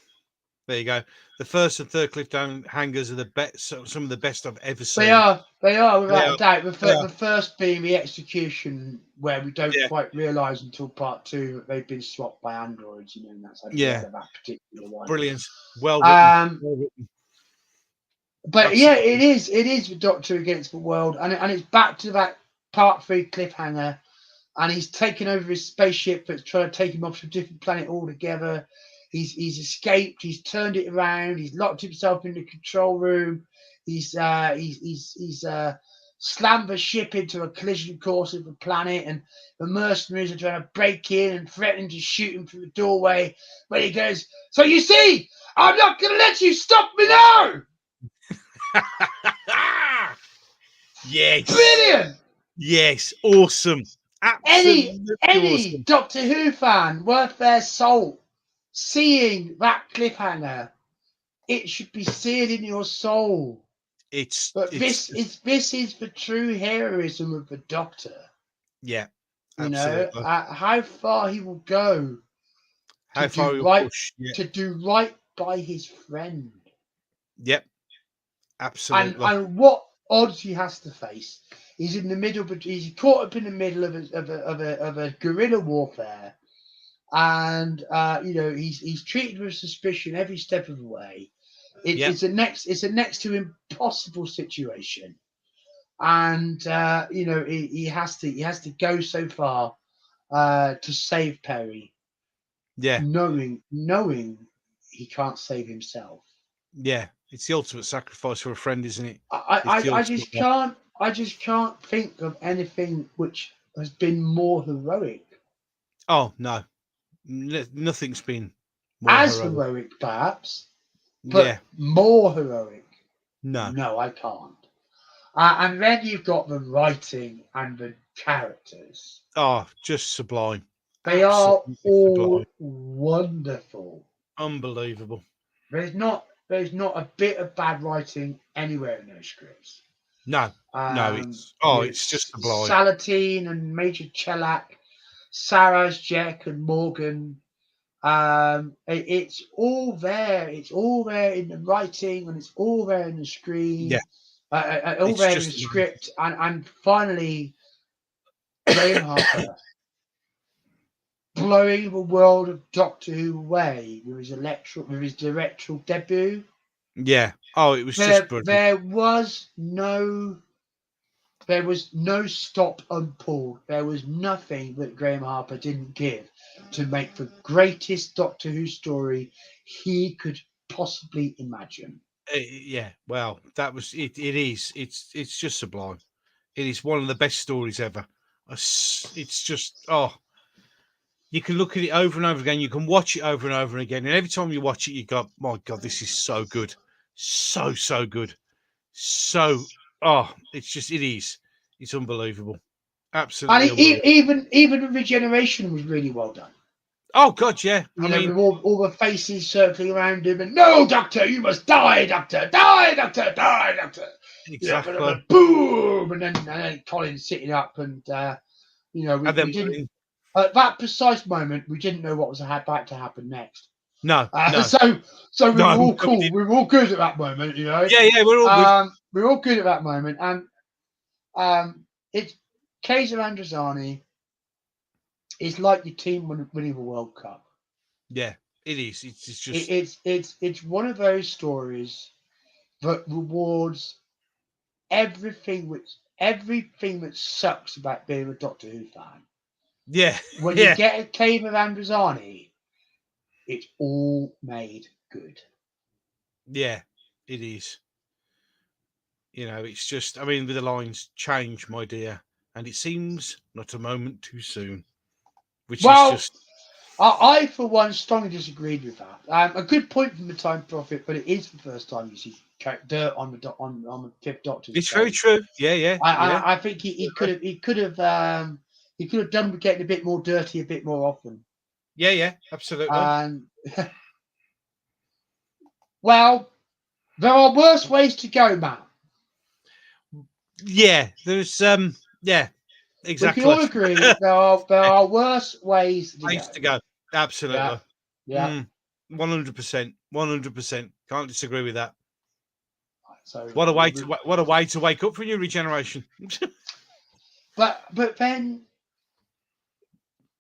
there you go. The first and third cliffhangers are the best. Some of the best I've ever They seen. are, they are They without a are. doubt. They are. The first being the execution, where we don't Yeah. quite realise until part 2 that they've been swapped by androids, and that's at the Yeah. end of that particular one. Brilliant. Well written. Um, Well written. but yeah, Absolutely. it is the Doctor against the world, and it's back to that part 3 cliffhanger. And he's taken over his spaceship that's trying to take him off to a different planet altogether. He's escaped. He's turned it around. He's locked himself in the control room. He's slammed the ship into a collision course with the planet, and the mercenaries are trying to break in and threatening to shoot him through the doorway. But he goes, "So you see, I'm not going to let you stop me now." Yes. Brilliant. Yes. Awesome. Any Absolutely any awesome. Doctor Who fan worth their salt seeing that cliffhanger, it should be seared in your soul. It's But it's this is the true heroism of the Doctor. yeah. Absolutely. How far he will go to How far do you'll right push. Yeah. by his friend, Yep. Absolutely. and what odds he has to face. He's in the middle, but he's caught up in the middle of a guerrilla warfare, and he's treated with suspicion every step of the way. Yep. It's a next to impossible situation, and he has to go so far to save Perry, Yeah. knowing he can't save himself. Yeah. It's the ultimate sacrifice for a friend, isn't it? I, It's the I, I ultimate just one. can't I just can't think of anything which has been more heroic. Oh no, nothing's been more As heroic. heroic, perhaps, Yeah, but more heroic. no. No, I can't. And then you've got the writing and the characters. Oh, just sublime. They are Absolutely all sublime. wonderful. Unbelievable. There's not a bit of bad writing anywhere in those scripts. No, no, With it's just sublime. Salatine and Major Chellack, Sarah's, Jack and Morgan. It's all there. It's all there in the writing, and it's all there in the screen. Yeah, All it's there in the just amazing. script, and finally, Graham Harper blowing the world of Doctor Who away with his directorial debut. Yeah. Oh, it was just brilliant. There was no stop and pull. There was nothing that Graham Harper didn't give to make the greatest Doctor Who story he could possibly imagine. Yeah. Well, that was it. It is. It's just sublime. It is one of the best stories ever. It's just you can look at it over and over again. You can watch it over and over again, and every time you watch it, you go, "My God, this is so good, so good, so." It's just it is. It's unbelievable, absolutely And unbelievable. even the regeneration was really well done. Oh God, yeah. I You know, mean, with all the faces circling around him, and no, Doctor, you must die, Doctor, die, Doctor, die, Doctor. exactly. Boom, and then Colin sitting up, and And then we didn't at that precise moment we didn't know what was about to happen next. no, So we were no, all cool. We were all good at that moment, yeah, we're all good. We were all good at that moment, and it's Kaiser Androzani is like your team winning the World Cup. Yeah, it is. It's just It's one of those stories that rewards everything that sucks about being a Doctor Who fan. yeah, When you yeah, get a Cave of Androzani, it's all made good. yeah. It is. It's just. I mean, with the lines, "Change, my dear," and it seems not a moment too soon, which is Well, just. I for one strongly disagreed with that. A good point from the Time Prophet, but it is the first time you see dirt on the Fifth Doctor's It's very face. true. Yeah, yeah, yeah. I think he could have done with getting a bit more dirty a bit more often. Yeah, yeah, absolutely. And well, there are worse ways to go, Matt. Yeah, there's yeah, We can exactly. all agree there are worse ways to Ways go. to go. Yeah, Absolutely. yeah. 100%. 100%. Can't disagree with that. So What a way to wake up for a new regeneration. but then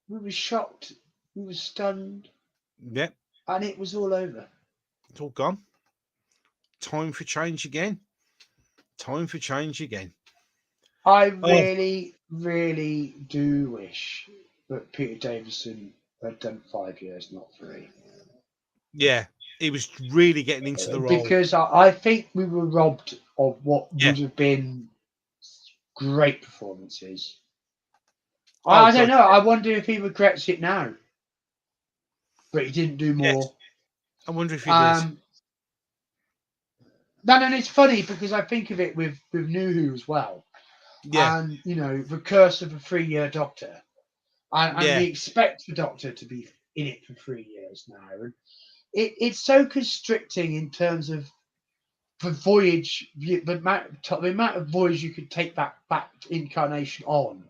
we were shocked, we were stunned, Yeah, and it was all over. it's all gone. Time for change again. Time for change again. I Oh, really, really do wish that Peter Davison had done 5 years, not 3. yeah. He was really getting into the role. Because I think we were robbed of what Yeah. would have been great performances. Oh, I don't God. know. I wonder if he regrets it now, but he didn't do Yes. more. I wonder if he does. And it's funny because I think of it with New Who as well, Yeah. and the curse of a 3-year Doctor, and Yeah. we expect the Doctor to be in it for 3 years now, and it's so constricting in terms of the voyage, the amount of voyage you could take back incarnation on.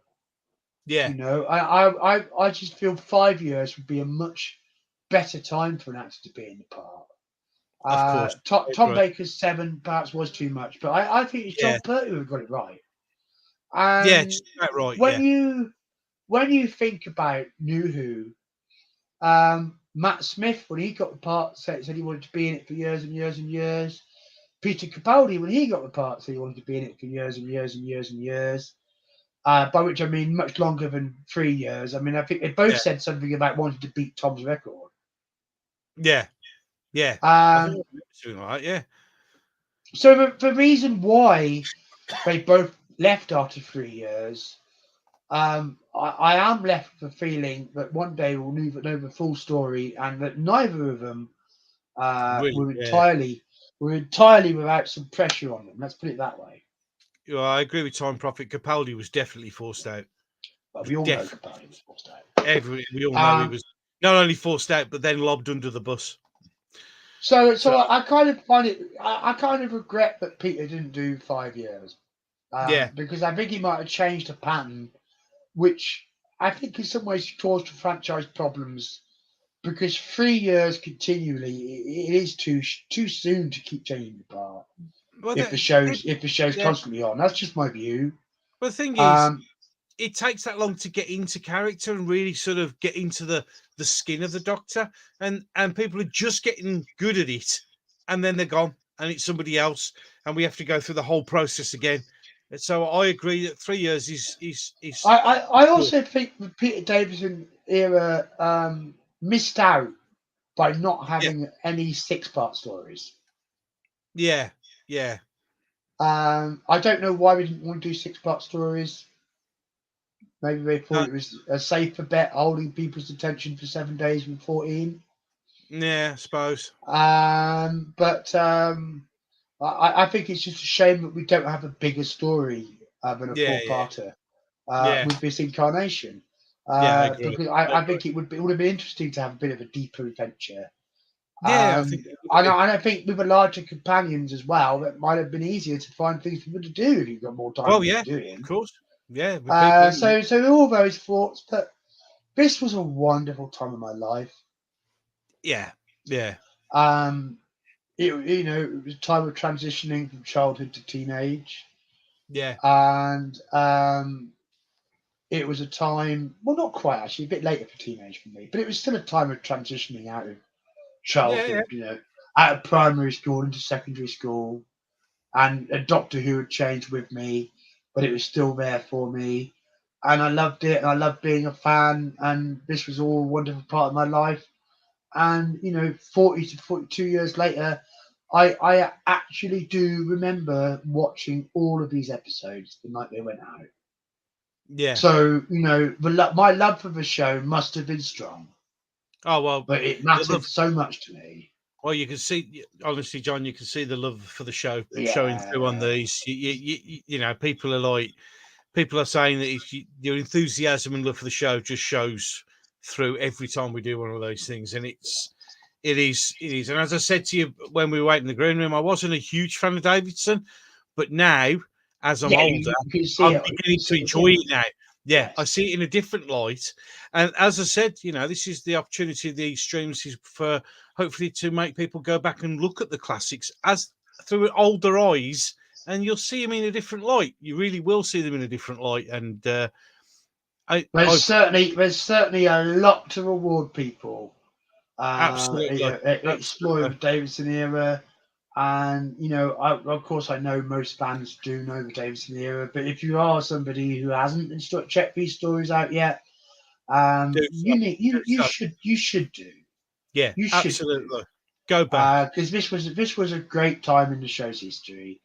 Yeah. I just feel 5 years would be a much better time for an actor to be in the part. Of course. I Tom agree. Baker's 7 perhaps was too much, but I think it's Yeah. John Pertwee who got it right. Yeah. And Just about right. when Yeah. you think about New Who, Matt Smith, when he got the part, said he wanted to be in it for years and years and years. Peter Capaldi, when he got the part, said he wanted to be in it for years and years and years and years. By which I mean much longer than 3 years. I mean, I think they both Yeah. said something about wanting to beat Tom's record. Yeah. Yeah. I think something like that. Yeah. So the reason why they both left after 3 years. I am left with a feeling that one day we'll know the full story, and that neither of them Really, were yeah. entirely without some pressure on them. Let's put it that way. Well, I agree with Time Prophet. Capaldi was definitely forced out. But Was we all know definitely Capaldi was forced out. we all know he Um, was not only forced out, but then lobbed under the bus. so So I kind of find it. I kind of regret that Peter didn't do 5 years, yeah, because I think he might have changed the pattern, which I think in some ways caused the franchise problems. Because 3 years continually, it is too soon to keep changing the part. well, If the show's yeah. constantly on, that's just my view. But the thing is, Um, it takes that long to get into character and really sort of get into the skin of the Doctor, and people are just getting good at it, and then they're gone, and it's somebody else, and we have to go through the whole process again. And so I agree that 3 years is I good. also think the Peter Davidson era missed out by not Yeah, having any 6-part stories. yeah, yeah. I don't know why we didn't want to do 6-part stories. Maybe they No, thought it was a safer bet holding people's attention for 7 days from 14. yeah, I suppose. But I think it's just a shame that we don't have a bigger story than a Yeah, yeah, four-parter yeah, with this incarnation. yeah. I agree. Because I I agree. think it would have been interesting to have a bit of a deeper adventure. Yeah, I think it would have And been. I think with the larger companions as well, it might have been easier to find things for them to do if you've got more time Well, than yeah, you're of doing. course. Yeah, with people, isn't it? So all those thoughts, but this was a wonderful time of my life. Yeah, yeah, Um, it was a time of transitioning from childhood to teenage, yeah, and it was a time, well, not quite actually, a bit later for teenage for me, but it was still a time of transitioning out of yeah, yeah, childhood, out of primary school into secondary school, and a Doctor Who had changed with me, but it was still there for me, and I loved it, and I loved being a fan, and this was all a wonderful part of my life. And 40 to 42 years later, I actually do remember watching all of these episodes the night they went out. yeah. So my love for the show must have been strong, Oh well, but it the mattered love. so much to me. Well, you can see, honestly, John, you can see the love for the show showing through on Yeah, these. People are like, people are saying that your enthusiasm and love for the show just shows through every time we do one of those things, and it is. And as I said to you when we were waiting in the green room, I wasn't a huge fan of Davidson, but now, as I'm yeah, older, you can see I'm it. You can beginning to see it enjoy it differently. now. Yeah, I Yes. see it in a different light. And as I said, this is the opportunity of these streams is for hopefully to make people go back and look at the classics as through older eyes, and you'll see them in a different light. You really will see them in a different light. And There's I've certainly there's certainly a lot to reward people. absolutely, Exploring absolutely, the Davidson era, and of course, I know most fans do know the Davidson era. But if you are somebody who hasn't checked these stories out yet, do so, do you so. should do. Yeah, You should do. absolutely. Go back. Because this was a great time in the show's history.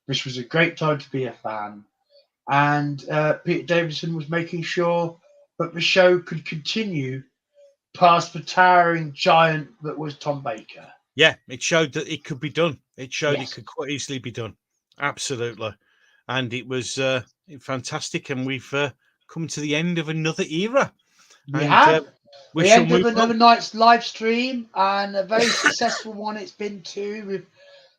This was a great time to be a fan, and Peter Davison was making sure that the show could continue past the towering giant that was Tom Baker. Yeah, it showed that it could be done. It showed it Yes, could quite easily be done. Absolutely. And it was fantastic. And we've come to the end of another era. we And have we the shall end move of on. another night's live stream, and a very successful one it's been too. We've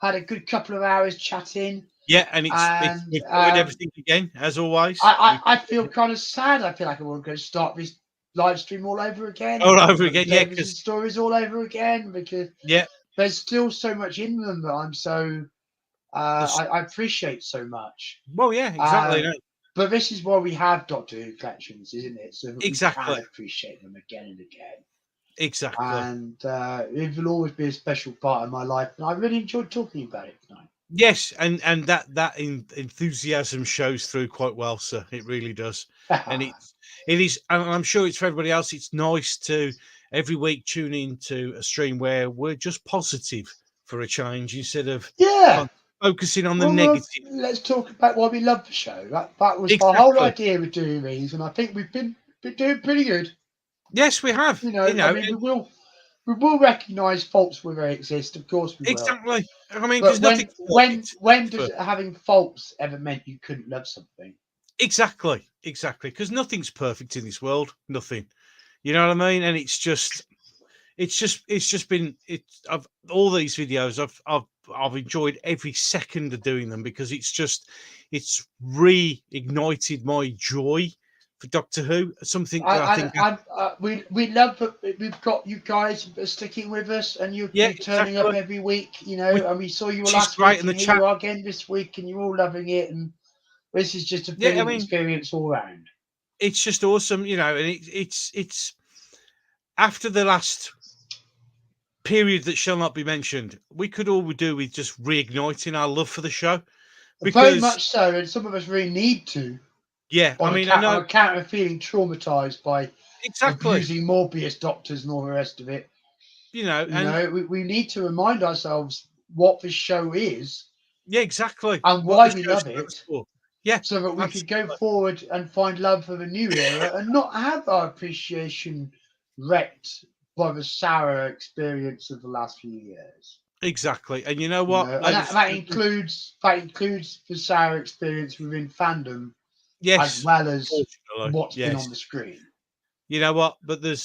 had a good couple of hours chatting, Yeah, and and we've covered everything again, as always. I, We I, I feel kind of sad. I feel like I want to go start this live stream all over again and all talk over about the again. Yeah, Davidson because stories all over again, because yeah, there's still so much in them that I'm so this I appreciate so much. well, yeah, exactly. Um, No, but this is why we have Doctor Who collections, isn't it? So that we can exactly. appreciate them again and again. Exactly. And it will always be a special part of my life. And I really enjoyed talking about it tonight. Yes, and that enthusiasm shows through quite well, sir. It really does, and it is, and I'm sure it's for everybody else. It's nice to every week tune in to a stream where we're just positive for a change instead of Yeah, focusing on the Well, negative. let's talk about why we love the show. That was my whole Exactly. idea with doing these, and I think we've been doing pretty good. Yes, we have. You You know, I know, mean, we will recognise faults where they exist, of course we will. exactly. I mean, because But nothing's perfect. when does having faults ever meant you couldn't love something? Exactly. Because nothing's perfect in this world. Nothing. You know what I mean? And it's just been I've all these videos I've enjoyed every second of doing them because it's reignited my joy for Doctor Who. Something that I think We love that we've got you guys sticking with us, and yeah, you turning up exactly. every week. You know, Which and we saw you all is last great week, in the and here chat. you are again this week, and you're all loving it. And this is just a Yeah, I brilliant mean, experience all round. it's just awesome, you know, and it's after the last period that shall not be mentioned, we could all do with just reigniting our love for the show Very because much so, and some of us really need to yeah, I mean, I on know account of feeling traumatized by exactly, abusing Morbius doctors and all the rest of it. you know, You and know, we need to remind ourselves what this show is yeah, exactly and what why the we show love stands it, for. Yeah, so that we could go absolutely, forward and find love for the new era and not have our appreciation wrecked by the sour experience of the last few years. exactly. And you know You what? know, and that includes the sour experience within fandom as Yes, well as unfortunately, what's been yes. on the screen. You know what? But there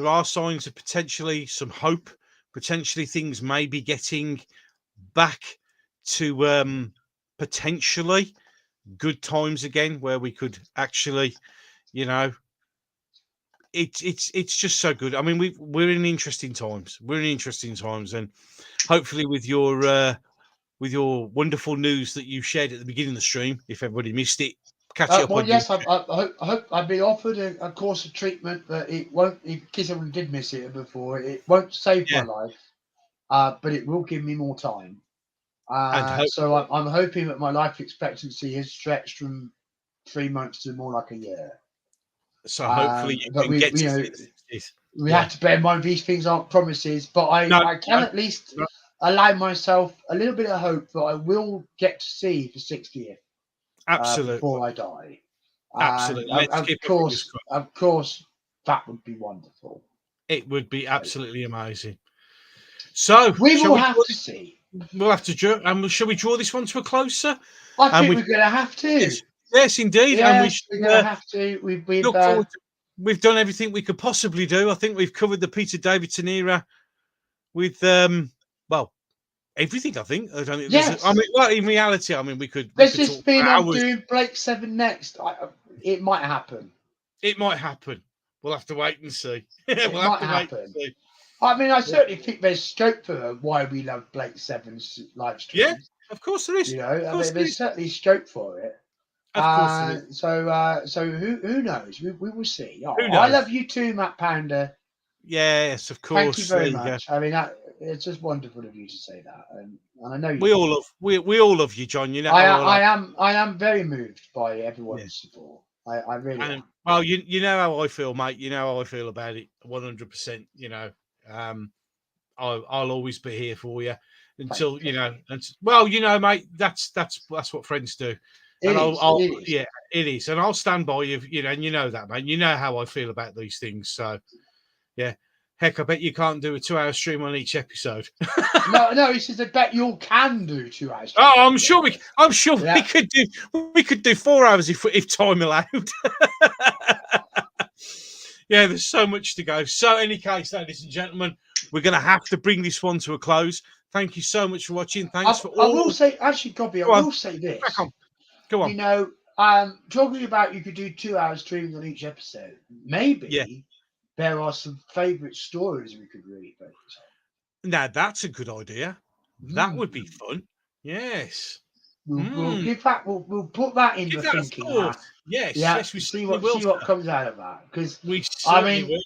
are signs of potentially some hope. Potentially things may be getting back to potentially good times again, where we could actually, you know, it's just so good. I mean, we're in interesting times. We're in interesting times, and hopefully with your wonderful news that you shared at the beginning of the stream, if everybody missed it, catch it up Well, on you. yes, I hope I've been offered a course of treatment that it won't, in case everyone did miss it before, it won't save my Yeah, life, but it will give me more time. and So hopefully, I'm hoping that my life expectancy is stretched from 3 months to more like a year. so hopefully you But can get you to know, see the 60s. we have Yeah. to bear in mind these things aren't promises, but No, I can no, at least no, allow myself a little bit of hope that I will get to see the 60th absolutely, before I die. And absolutely. Let's keep our fingers crossed. of course, that would be wonderful. It would be So absolutely amazing. So, we shall will we have draw to this? see. We'll have to draw, and shall we draw this one to a close, sir? I And think we, we're going to have to. yes, yes, indeed, and we Yes, we're going to shall have to. We've look forward to. We've done everything we could possibly do. I think we've covered the Peter Davidson era with, well, everything. I think. I don't think there's. I yes. mean, well, in reality, I mean, we There's could this talk for spin on hours. doing Blake 7 next. It might happen. It might happen. We'll have to wait and see. It We'll have might to wait happen. and see. I mean, I Yeah, certainly think there's scope for why we love Blake 7's live yeah, streams. of course there is. You know, Of I course mean, there there's is. certainly scope for it. Of course there is. So who knows? We will see. Oh, Who I knows? love you too, Matt Pounder. Yes, of Thank you course. There very you go. much. I mean, it's just wonderful of you to say that, and I know you We do. all love we all love you, John. You know I, how I I love. am I am very moved by Yeah. everyone's support. I really And am. well, you know how I feel, mate. You know how I feel about it. 100%. You know, um, I'll always be here for you Thank until you. you know. And well, you know, mate. That's what friends do. It And is. I'll It is. yeah, it is. And I'll stand by you. You know, and you know that, mate. You know how I feel about these things. So yeah. Heck, I bet you can't do a 2 hour stream on each episode. No. He says I bet you can do 2 hours. Oh, Streaming. I'm sure Yeah. we could do 4 hours if time allowed. Yeah, there's so much to go. So, any case, ladies and gentlemen, we're going to have to bring this one to a close. Thank you so much for watching. Thanks for I will all. say, actually, Cobby, I Go on, will say crack this. on. Go You on. know, talking about you could do 2 hours streaming on each episode. Yeah. Maybe there are some favourite stories we could really focus Now that's a good idea. That would be on. fun. Yes. We'll Mm. give that. We'll put that in Give the that a thinking thought. hat. Yes. Yeah, Yes, we see certainly what will, see what sir. comes out of that. Because We I certainly mean,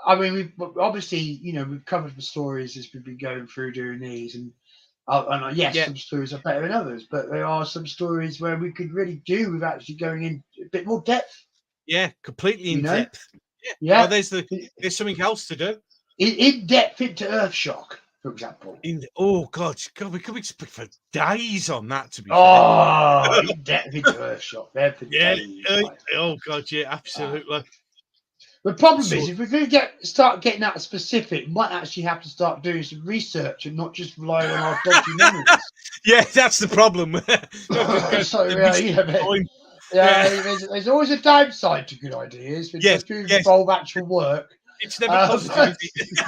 will. we've obviously, we've covered the stories as we've been going through doing these, and yes, Yeah. some stories are better than others, but there are some stories where we could really do with actually going in a bit more depth. Yeah. Completely You in know, depth. Yeah. Well, yeah, there's something else to do. in depth into Earthshock. for example? Oh God, we could be speak for days on that. To be fair, Oh, in depth into Earthshot there for yeah. days. Oh God, yeah, absolutely. The problem So- is, if we're going to start getting that specific, we might actually have to start doing some research and not just rely on our dodgy memories. Yeah, that's the problem. So, Time. there's always a downside to good ideas, which Yes, do yes. involve actual work. It's never positive. Is it?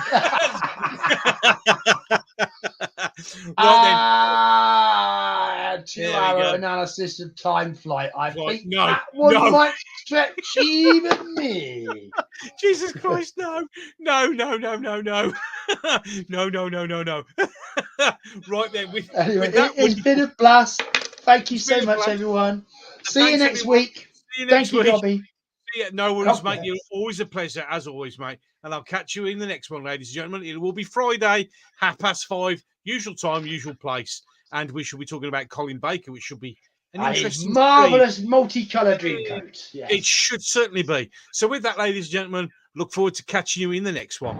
Right then. 2-hour analysis of time flight. I Right, think that one no. might stretch even me. Jesus Christ, no. No. No. Right then. Anyway, With that it's been a blast. Thank you It's so been a much, blast. everyone. See you Thanks, next everyone. week. See you Thank next you, week. Dobby. Yeah, no worries, God mate. bless. You're always a pleasure, as always, mate. And I'll catch you in the next one, ladies and gentlemen. It will be Friday, 5:30, usual time, usual place. And we shall be talking about Colin Baker, which should be an His interesting marvellous multicoloured dream coat. Yes. It should certainly be. So with that, ladies and gentlemen, look forward to catching you in the next one.